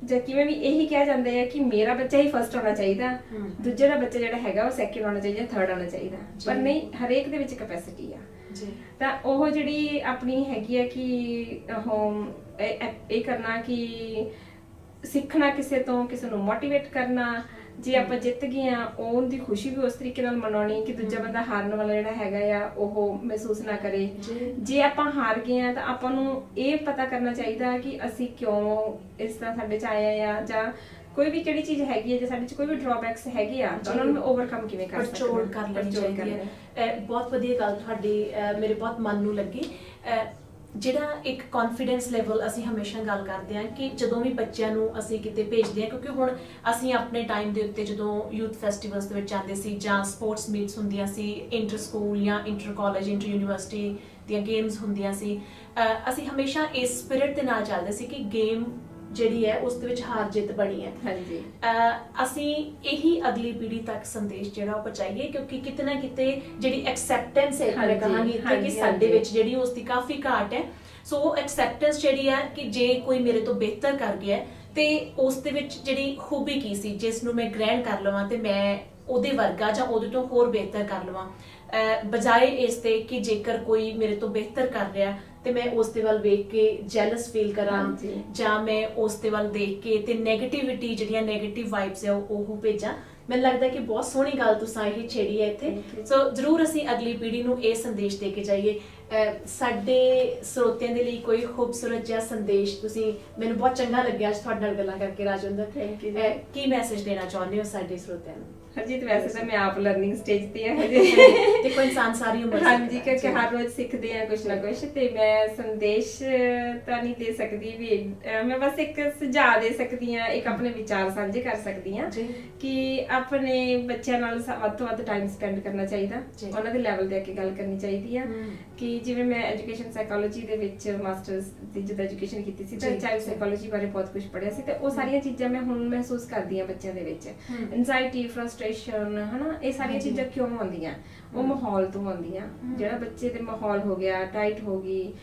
ਜਾਂ ਕਿਵੇਂ ਵੀ ਇਹੀ ਕਿਹਾ ਜਾਂਦਾ ਹੈ ਕਿ ਮੇਰਾ ਬੱਚਾ ਹੀ ਫਸਟ ਆਉਣਾ ਚਾਹੀਦਾ, ਦੂਜੇ ਦਾ ਬੱਚਾ ਜਿਹੜਾ ਹੈਗਾ ਉਹ ਸੈਕਿੰਡ ਆਉਣਾ ਚਾਹੀਦਾ, ਥਰਡ ਆਉਣਾ ਚਾਹੀਦਾ, ਪਰ ਨਹੀਂ, ਹਰੇਕ ਦੇ ਵਿੱਚ ਕੈਪੈਸਿਟੀ ਆ। ਤਾਂ ਉਹ ਜਿਹੜੀ ਆਪਣੀ ਹੈਗੀ ਆ ਕਿ ਉਹ ਇਹ ਕਰਨਾ ਕਿ ਸਿੱਖਣਾ ਕਿਸੇ ਤੋਂ, ਕਿਸੇ ਨੂੰ ਮੋਟੀਵੇਟ ਕਰਨਾ। ਜੇ ਆਪਾਂ ਜਿੱਤ ਗਏ ਆ, ਉਹਦੀ ਖੁਸ਼ੀ ਵੀ ਉਸ ਤਰੀਕੇ ਨਾਲ ਮਨਾਉਣੀ ਕਿ ਦੂਜਾ ਬੰਦਾ ਹਾਰਨ ਵਾਲਾ ਜਿਹੜਾ ਹੈਗਾ ਆ ਉਹ ਮਹਿਸੂਸ ਨਾ ਕਰੇ। ਜੇ ਆਪਾਂ ਹਾਰ ਗਏ ਆ ਤਾਂ ਆਪਾਂ ਨੂੰ ਇਹ ਪਤਾ ਕਰਨਾ ਚਾਹੀਦਾ ਕਿ ਅਸੀਂ ਕਿਉਂ ਇਸ ਤਰ੍ਹਾਂ ਸਾਡੇ 'ਚ ਆਏ ਆ, ਜਾਂ ਕੋਈ ਵੀ ਜਿਹੜੀ ਚੀਜ਼ ਹੈਗੀ ਹੈ, ਜੇ ਸਾਡੇ 'ਚ ਕੋਈ ਵੀ ਡਰਾਬੈਕਸ ਹੈਗੇ ਆ ਤਾਂ ਉਹਨਾਂ ਨੂੰ ਓਵਰਕਮ ਕਿਵੇਂ ਕਰ ਸਕਦੇ ਹਾਂ, ਕਰ ਲੈਣੀ ਚਾਹੀਦੀ ਹੈ। ਬਹੁਤ ਵਧੀਆ ਗੱਲ ਤੁਹਾਡੀ ਮੇਰੇ ਬਹੁਤ ਮਨ ਨੂੰ ਲੱਗੀ। ਜਿਹੜਾ ਇੱਕ ਕੌਨਫੀਡੈਂਸ ਲੈਵਲ ਅਸੀਂ ਹਮੇਸ਼ਾ ਗੱਲ ਕਰਦੇ ਹਾਂ ਕਿ ਜਦੋਂ ਵੀ ਬੱਚਿਆਂ ਨੂੰ ਅਸੀਂ ਕਿਤੇ ਭੇਜਦੇ ਹਾਂ, ਕਿਉਂਕਿ ਹੁਣ ਅਸੀਂ ਆਪਣੇ ਟਾਈਮ ਦੇ ਉੱਤੇ ਜਦੋਂ ਯੂਥ ਫੈਸਟੀਵਲਸ ਦੇ ਵਿੱਚ ਜਾਂਦੇ ਸੀ ਜਾਂ ਸਪੋਰਟਸ ਮੀਟਸ ਹੁੰਦੀਆਂ ਸੀ, ਇੰਟਰ ਸਕੂਲ ਜਾਂ ਇੰਟਰ ਕਾਲਜ, ਇੰਟਰ ਯੂਨੀਵਰਸਿਟੀ ਦੀਆਂ ਗੇਮਸ ਹੁੰਦੀਆਂ ਸੀ, ਅਸੀਂ ਹਮੇਸ਼ਾ ਇਸ ਸਪਿਰਿਟ ਦੇ ਨਾਲ ਚੱਲਦੇ ਸੀ ਕਿ ਗੇਮ ਜਿਹੜੀ ਹੈ ਉਸ ਦੇ ਵਿੱਚ ਹਾਰ ਜਿੱਤ ਬਣੀ ਹੈ। ਹਾਂਜੀ, ਅਸੀਂ ਇਹੀ ਅਗਲੀ ਪੀੜ੍ਹੀ ਤੱਕ ਸੰਦੇਸ਼ ਜਿਹੜਾ ਉਹ ਪਹੁੰਚਾਈਏ, ਕਿਉਂਕਿ ਕਿਤੇ ਨਾ ਕਿਤੇ ਜਿਹੜੀ ਐਕਸੈਪਟੈਂਸ ਹੈ, ਮੈਂ ਕਹਾਂਗੀ ਇੱਥੇ ਕਿ ਸਾਡੇ ਵਿੱਚ ਜਿਹੜੀ ਉਸ ਦੀ ਕਾਫੀ ਘਾਟ ਹੈ। ਸੋ ਉਹ ਐਕਸੈਪਟੈਂਸ ਜਿਹੜੀ ਹੈ ਕਿ ਜੇ ਕੋਈ ਮੇਰੇ ਤੋਂ ਬਿਹਤਰ ਕਰ ਗਿਆ ਤੇ ਉਸ ਦੇ ਵਿੱਚ ਜਿਹੜੀ ਖੂਬੀ ਕੀ ਸੀ ਜਿਸ ਨੂੰ ਮੈਂ ਗ੍ਰਹਿਣ ਕਰ ਲਵਾਂ ਤੇ ਮੈਂ ਉਹਦੇ ਵਰਗਾ ਜਾਂ ਉਹਦੇ ਤੋਂ ਹੋਰ ਬਿਹਤਰ ਕਰ ਲਵਾਂ, ਬਜਾਏ ਇਸ ਤੇ ਕਿ ਜੇਕਰ ਕੋਈ ਮੇਰੇ ਤੋਂ ਬਿਹਤਰ ਕਰ ਰਿਹਾ ਤੇ ਮੈਂ ਉਸ ਦੇ ਵੱਲ ਵੇਖ ਕੇ ਜੈਲਸ ਫੀਲ ਕਰਾਂ ਜਾਂ ਮੈਂ ਉਸ ਦੇ ਵੱਲ ਦੇਖ ਕੇ ਤੇ ਨੈਗੇਟਿਵਿਟੀ ਜਿਹੜੀਆਂ ਨੈਗੇਟਿਵ ਵਾਈਬਸ ਆ ਉਹ ਭੇਜਾਂ। ਮੈਨੂੰ ਲੱਗਦਾ ਕਿ ਬਹੁਤ ਸੋਹਣੀ ਗੱਲ ਤੁਸੀਂ ਇਹ ਛੇੜੀ ਹੈ ਇੱਥੇ। ਸੋ ਜ਼ਰੂਰ ਅਸੀਂ ਅਗਲੀ ਪੀੜ੍ਹੀ ਨੂੰ ਇਹ ਸੰਦੇਸ਼ ਦੇ ਕੇ ਜਾਈਏ। ਸਾਡੇ ਸਰੋਤਿਆਂ ਦੇ ਲਈ ਕੋਈ ਖੂਬਸੂਰਤ ਜਿਹਾ ਸੰਦੇਸ਼, ਤੁਸੀਂ, ਮੈਨੂੰ ਬਹੁਤ ਚੰਗਾ ਲੱਗਿਆ ਅੱਜ ਤੁਹਾਡੇ ਨਾਲ ਗੱਲਾਂ ਕਰਕੇ ਰਾਜਵਿੰਦਰ, ਕੀ ਮੈਸੇਜ ਦੇਣਾ ਚਾਹੁੰਦੇ ਹੋ ਸਾਡੇ ਸਰੋਤਿਆਂ ਨੂੰ? ਹਰਜੀਤ, ਵੈਸੇ ਤਾਂ ਮੈਂ ਆਪ ਲਰਨਿੰਗ ਸਟੇਜ ਤੇ ਹਾਂ ਹਜੇ, ਦੇਖੋ ਇਨਸਾਨ ਸਾਰੀ ਉਮਰ ਹਾਂਜੀ, ਕਿਉਂਕਿ ਹਰ ਰੋਜ਼ ਸਿੱਖਦੇ ਆ ਕੁਛ ਨਾ ਕੁਛ, ਤੇ ਮੈਂ ਸੰਦੇਸ਼ ਤਾਂ ਨਹੀਂ ਦੇ ਸਕਦੀ ਵੀ, ਮੈਂ ਬਸ ਇੱਕ ਸੁਝਾਅ ਦੇ ਸਕਦੀ ਹਾਂ, ਇੱਕ ਆਪਣੇ ਵਿਚਾਰ ਸਾਂਝੇ ਕਰ ਸਕਦੀ ਹਾਂ ਕਿ ਆਪਣੇ ਬੱਚਿਆਂ ਨਾਲ ਵੱਧ ਤੋਂ ਵੱਧ ਟਾਈਮ ਸਪੈਂਡ ਕਰਨਾ ਚਾਹੀਦਾ, ਉਹਨਾਂ ਦੇ ਲੈਵਲ ਤੇ ਆ ਕੇ ਗੱਲ ਕਰਨੀ ਚਾਹੀਦੀ ਆ। ਕਿ ਜਿਵੇਂ ਮੈਂ ਐਜੂਕੇਸ਼ਨ ਸਾਈਕੋਲੋਜੀ ਦੇ ਵਿੱਚ ਮਾਸਟਰਸ ਦੀ ਜਦੋਂ ਐਜੂਕੇਸ਼ਨ ਕੀਤੀ ਸੀ ਤਾਂ ਚਾਈਲਡ ਸਾਈਕੋਲੋਜੀ ਬਾਰੇ ਬਹੁਤ ਕੁਝ ਪੜ੍ਹਿਆ ਸੀ, ਤੇ ਉਹ ਸਾਰੀਆਂ ਚੀਜ਼ਾਂ ਮੈਂ ਹੁਣ ਮਹਿਸੂਸ ਕਰਦੀ ਹਾਂ ਬੱਚਿਆਂ ਦੇ ਵਿੱਚ। ਐਂਜ਼ਾਈਟੀ, ਫਰਸਟ੍ਰੇਸ਼ਨ, ਹਨਾ, ਇਹ ਸਾਰੀਆਂ ਚੀਜ਼ਾਂ ਕਿਉਂ ਆਉਂਦੀਆਂ? ਉਹ ਮਾਹੌਲ ਤੋਂ ਆਉਂਦੀਆਂ। ਜਿਹੜਾ ਬੱਚੇ ਦੇ ਮਾਹੌਲ ਹੋ ਗਿਆ, ਟਾਈਟ ਹੋ ਗਈ,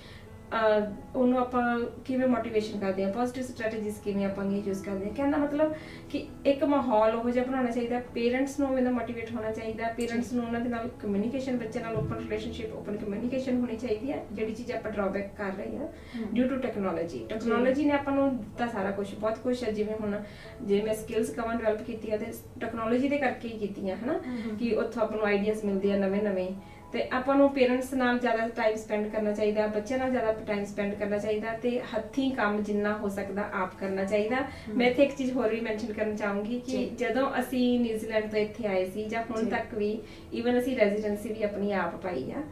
ਉਹਨੂੰ ਆਪਾਂ ਕਿਵੇਂ ਮੋਟੀਵੇਸ਼ਨ ਕਰਦੇ ਹਾਂ, ਪੋਜ਼ਿਟਿਵ ਸਟ੍ਰੈਟਜੀਜ਼ ਕਿਵੇਂ ਆਪਾਂ ਇਹ ਯੂਜ਼ ਕਰਦੇ ਹਾਂ। ਕਹਿਣ ਦਾ ਮਤਲਬ ਕਿ ਇੱਕ ਮਾਹੌਲ ਉਹੋ ਜਿਹਾ ਬਣਾਉਣਾ ਚਾਹੀਦਾ, ਪੇਰੈਂਟਸ ਨੂੰ ਇਹਦਾ ਮੋਟੀਵੇਟ ਹੋਣਾ ਚਾਹੀਦਾ, ਪੇਰੈਂਟਸ ਨੂੰ ਉਹਨਾਂ ਦੇ ਨਾਲ ਕਮਿਊਨੀਕੇਸ਼ਨ, ਬੱਚੇ ਨਾਲ ਓਪਨ ਰਿਲੇਸ਼ਨਸ਼ਿਪ, ਓਪਨ ਕਮਿਊਨੀਕੇਸ਼ਨ ਹੋਣੀ ਚਾਹੀਦੀ ਹੈ। ਜਿਹੜੀ ਚੀਜ਼ ਆਪਾਂ ਡਰਾਬੈਕ ਕਰ ਰਹੇ ਹਾਂ ਡਿਊ ਟੂ ਟੈਕਨੋਲੋਜੀ ਨੇ ਆਪਾਂ ਨੂੰ ਦਿੱਤਾ ਸਾਰਾ ਕੁਝ, ਬਹੁਤ ਕੁਝ ਹੈ। ਜਿਵੇਂ ਹੁਣ ਜੇ ਮੈਂ ਸਕਿੱਲਸ ਕਵਾਂ ਡਿਵੈਲਪ ਕੀਤੀਆਂ ਤੇ ਟੈਕਨੋਲੋਜੀ ਦੇ ਕਰਕੇ ਹੀ ਕੀਤੀਆਂ, ਹਨਾ, ਕਿ ਉੱਥੋਂ ਆਪਾਂ ਨੂੰ ਆਈਡੀਆਜ਼ ਮਿਲਦੇ ਆ ਨਵੇਂ। ਤੇ ਆਪਾਂ ਨੂੰ ਪੇਰੈਂਟਸ ਨਾਲ ਜ਼ਿਆਦਾ ਟਾਈਮ ਸਪੈਂਡ ਕਰਨਾ ਚਾਹੀਦਾ, ਬੱਚਿਆਂ ਨਾਲ ਜ਼ਿਆਦਾ ਟਾਈਮ ਸਪੈਂਡ ਕਰਨਾ ਚਾਹੀਦਾ, ਤੇ ਹੱਥੀਂ ਕੰਮ ਜਿੰਨਾ ਹੋ ਸਕਦਾ ਆਪ ਕਰਨਾ ਚਾਹੀਦਾ। ਮੈਂ ਇੱਥੇ ਇੱਕ ਚੀਜ਼ ਹੋਰ ਵੀ ਮੈਂਸ਼ਨ ਕਰਨਾ ਚਾਹੂੰਗੀ ਕਿ ਜਦੋਂ ਅਸੀਂ ਨਿਊਜ਼ੀਲੈਂਡ ਤੋਂ ਇੱਥੇ ਆਏ ਸੀ ਜਾਂ ਹੁਣ ਤੱਕ ਵੀ, ਈਵਨ ਅਸੀਂ ਰੈਜ਼ੀਡੈਂਸੀ ਵੀ ਆਪਣੀ ਆਪ ਪਾਈ ਆ,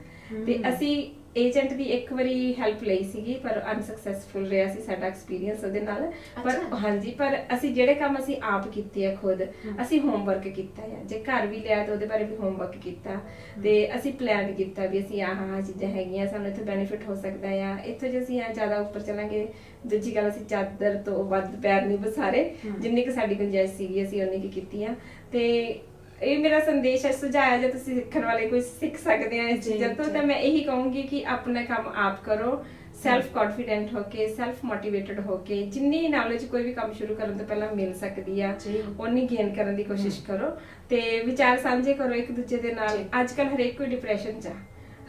ਤੇ ਅਸੀਂ ਏਜੰਟ ਦੀ ਇੱਕ ਵਾਰੀ ਹੈਲਪ ਲਈ ਸੀਗੀ ਪਰ ਅਨਸਕਸੈਸਫੁਲ ਰਿਹਾ ਸੀ ਸਾਡਾ ਐਕਸਪੀਰੀਅੰਸ ਉਹਦੇ ਨਾਲ। ਪਰ ਹਾਂਜੀ, ਪਰ ਅਸੀਂ ਜਿਹੜੇ ਕੰਮ ਅਸੀਂ ਆਪ ਕੀਤੇ ਆ ਖੁਦ, ਅਸੀਂ ਹੋਮਵਰਕ ਕੀਤਾ ਆ, ਜੇ ਘਰ ਵੀ ਲਿਆ ਤਾਂ ਉਹਦੇ ਬਾਰੇ ਵੀ ਹੋਮਵਰਕ ਕੀਤਾ, ਤੇ ਅਸੀਂ ਪਲਾਨ ਕੀਤਾ ਵੀ ਅਸੀਂ ਆਹ ਚੀਜ਼ਾਂ ਹੈਗੀਆਂ, ਸਾਨੂੰ ਇੱਥੇ ਬੈਨੀਫਿਟ ਹੋ ਸਕਦਾ ਆ, ਇੱਥੋਂ ਜੇ ਅਸੀਂ ਜ਼ਿਆਦਾ ਉੱਪਰ ਚੱਲਾਂਗੇ। ਦੂਜੀ ਗੱਲ, ਅਸੀਂ ਚਾਦਰ ਤੋਂ ਵੱਧ ਪੈਰ ਨਹੀਂ ਪਸਾਰੇ, ਜਿੰਨੀ ਕੁ ਸਾਡੀ ਗੁੰਜਾਇਸ਼ ਸੀਗੀ ਅਸੀਂ ਉਨੀ ਕੁ ਕੀਤੀ ਆ। ਤੇ ਇਹ ਮੇਰਾ ਸੰਦੇਸ਼ ਹੈ, ਸੁਝਾਅ ਜੇ ਤੁਸੀਂ ਸਿੱਖਣ ਵਾਲੇ ਕੋਈ ਸਿੱਖ ਸਕਦੇ ਆ ਇਸ ਚੀਜ਼ਾਂ ਤੋਂ, ਤਾਂ ਮੈਂ ਇਹੀ ਕਹੂੰਗੀ ਕਿ ਆਪਣਾ ਕੰਮ ਆਪ ਕਰੋ, ਸੈਲਫ ਕੌਨਫੀਡੈਂਟ ਹੋ ਕੇ, ਸੈਲਫ ਮੋਟੀਵੇਟਡ ਹੋ ਕੇ। ਜਿੰਨੀ ਨੌਲੇਜ ਕੋਈ ਵੀ ਕੰਮ ਸ਼ੁਰੂ ਕਰਨ ਤੋਂ ਪਹਿਲਾਂ ਮਿਲ ਸਕਦੀ ਆ, ਉਨੀ ਗੇਨ ਕਰਨ ਦੀ ਕੋਸ਼ਿਸ਼ ਕਰੋ, ਤੇ ਵਿਚਾਰ ਸਾਂਝੇ ਕਰੋ ਇੱਕ ਦੂਜੇ ਦੇ ਨਾਲ। ਅੱਜ ਕੱਲ ਹਰੇਕ ਕੋਈ ਡਿਪਰੈਸ਼ਨ 'ਚ ਆ,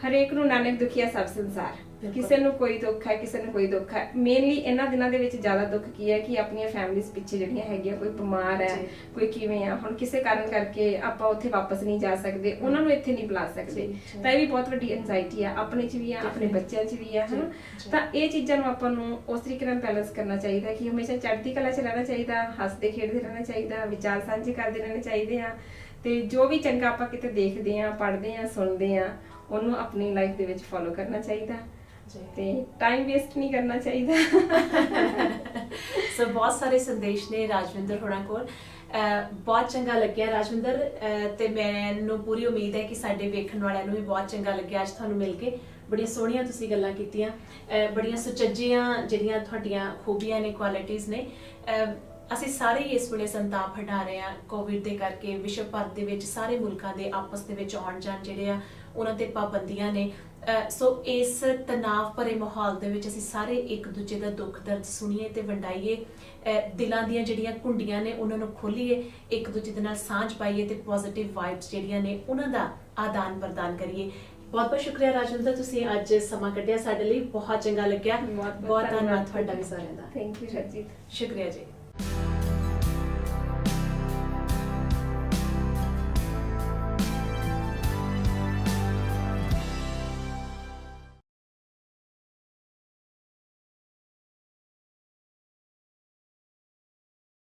ਹਰੇਕ ਨੂੰ ਨਾਨਕ ਦੁਖੀਆ ਸਭ ਸੰਸਾਰ, ਕਿਸੇ ਨੂੰ ਕੋਈ ਦੁੱਖ ਹੈ, ਕਿਸੇ ਨੂੰ ਕੋਈ ਦੁੱਖ ਹੈ। ਮੇਨਲੀ ਇਹਨਾਂ ਦਿਨਾਂ ਦੇ ਵਿੱਚ ਜ਼ਿਆਦਾ ਦੁੱਖ ਕੀ ਹੈ ਕਿ ਆਪਣੀਆਂ ਫੈਮਿਲੀਜ਼ ਪਿੱਛੇ ਜਿਹੜੀਆਂ ਹੈਗੀਆਂ, ਕੋਈ ਬਿਮਾਰ ਹੈ, ਕੋਈ ਕਿਵੇਂ ਆ, ਹੁਣ ਕਿਸੇ ਕਾਰਨ ਕਰਕੇ ਆਪਾਂ ਉੱਥੇ ਵਾਪਸ ਨਹੀਂ ਜਾ ਸਕਦੇ, ਉਹਨਾਂ ਨੂੰ ਇੱਥੇ ਨਹੀਂ ਬੁਲਾ ਸਕਦੇ, ਤਾਂ ਇਹ ਵੀ ਬਹੁਤ ਵੱਡੀ ਐਂਜ਼ਾਈਟੀ ਆ, ਆਪਣੇ 'ਚ ਵੀ ਆ, ਆਪਣੇ ਬੱਚਿਆਂ 'ਚ ਵੀ ਆ, ਹਨਾ। ਤਾਂ ਇਹ ਚੀਜ਼ਾਂ ਨੂੰ ਆਪਾਂ ਨੂੰ ਉਸ ਤਰੀਕੇ ਨਾਲ ਬੈਲੈਂਸ ਕਰਨਾ ਚਾਹੀਦਾ ਕਿ ਹਮੇਸ਼ਾ ਚੜ੍ਹਦੀ ਕਲਾ 'ਚ ਰਹਿਣਾ ਚਾਹੀਦਾ, ਹੱਸਦੇ ਖੇਡਦੇ ਰਹਿਣਾ ਚਾਹੀਦਾ, ਵਿਚਾਰ ਸਾਂਝੇ ਕਰਦੇ ਰਹਿਣੇ ਚਾਹੀਦੇ ਆ, ਤੇ ਜੋ ਵੀ ਚੰਗਾ ਆਪਾਂ ਕਿਤੇ ਦੇਖਦੇ ਆ, ਪੜ੍ਹਦੇ ਆ, ਸੁਣਦੇ ਆ, ਉਹਨੂੰ ਆਪਣੀ ਲਾਈਫ ਦੇ ਵਿੱਚ ਫੋਲੋ ਕਰਨਾ ਚਾਹੀਦਾ, ਤੇ ਟਾਈਮ ਵੇਸਟ ਨਹੀਂ ਕਰਨਾ ਚਾਹੀਦਾ। ਸੋ ਬਹੁਤ ਸਾਰੇ ਸੰਦੇਸ਼ ਨੇ ਰਾਜਵਿੰਦਰ ਹੋਣਾ ਕੋਲ। ਬਹੁਤ ਚੰਗਾ ਲੱਗਿਆ ਰਾਜਵਿੰਦਰ, ਤੇ ਮੈਨੂੰ ਪੂਰੀ ਉਮੀਦ ਹੈ ਕਿ ਸਾਡੇ ਵੇਖਣ ਵਾਲਿਆਂ ਨੂੰ ਵੀ ਬਹੁਤ ਚੰਗਾ ਲੱਗਿਆ ਅੱਜ ਤੁਹਾਨੂੰ ਮਿਲ ਕੇ। ਬੜੀਆਂ ਸੋਹਣੀਆਂ ਤੁਸੀਂ ਗੱਲਾਂ ਕੀਤੀਆਂ, ਬੜੀਆਂ ਸੁਚੱਜੀਆਂ ਜਿਹੜੀਆਂ ਤੁਹਾਡੀਆਂ ਖੂਬੀਆਂ ਨੇ, ਕੁਆਲਿਟੀਜ਼ ਨੇ। ਅਸੀਂ ਸਾਰੇ ਇਸ ਵੇਲੇ ਸੰਤਾਪ ਹਟਾ ਰਹੇ ਹਾਂ ਕੋਵਿਡ ਦੇ ਕਰਕੇ। ਵਿਸ਼ਵ ਭਰ ਦੇ ਵਿੱਚ ਸਾਰੇ ਮੁਲਕਾਂ ਦੇ ਆਪਸ ਦੇ ਵਿੱਚ ਆਉਣ ਜਾਣ ਜਿਹੜੇ ਆ ਉਹਨਾਂ ਤੇ ਪਾਬੰਦੀਆਂ ਨੇ। ਸੋ ਇਸ ਤਣਾਅ ਭਰੇ ਮਾਹੌਲ ਦੇ ਵਿੱਚ ਅਸੀਂ ਸਾਰੇ ਇੱਕ ਦੂਜੇ ਦਾ ਦੁੱਖ ਦਰਦ ਸੁਣੀਏ ਤੇ ਵੰਡਾਈਏ, ਦਿਲਾਂ ਦੀਆਂ ਜਿਹੜੀਆਂ ਕੁੰਡੀਆਂ ਨੇ ਉਹਨਾਂ ਨੂੰ ਖੋਲੀਏ, ਇੱਕ ਦੂਜੇ ਦੇ ਨਾਲ ਸਾਂਝ ਪਾਈਏ, ਤੇ ਪੋਜ਼ਿਟਿਵ ਵਾਈਬਸ ਜਿਹੜੀਆਂ ਨੇ ਉਹਨਾਂ ਦਾ ਆਦਾਨ ਪ੍ਰਦਾਨ ਕਰੀਏ। ਬਹੁਤ ਬਹੁਤ ਸ਼ੁਕਰੀਆ ਰਾਜਵਿੰਦਰ, ਤੁਸੀਂ ਅੱਜ ਸਮਾਂ ਕੱਢਿਆ ਸਾਡੇ ਲਈ, ਬਹੁਤ ਚੰਗਾ ਲੱਗਿਆ। ਬਹੁਤ ਧੰਨਵਾਦ ਤੁਹਾਡਾ ਵੀ ਸਾਰਿਆਂ ਦਾ। ਥੈਂਕ ਯੂ ਹਰਜੀਤ, ਸ਼ੁਕਰੀਆ ਜੀ।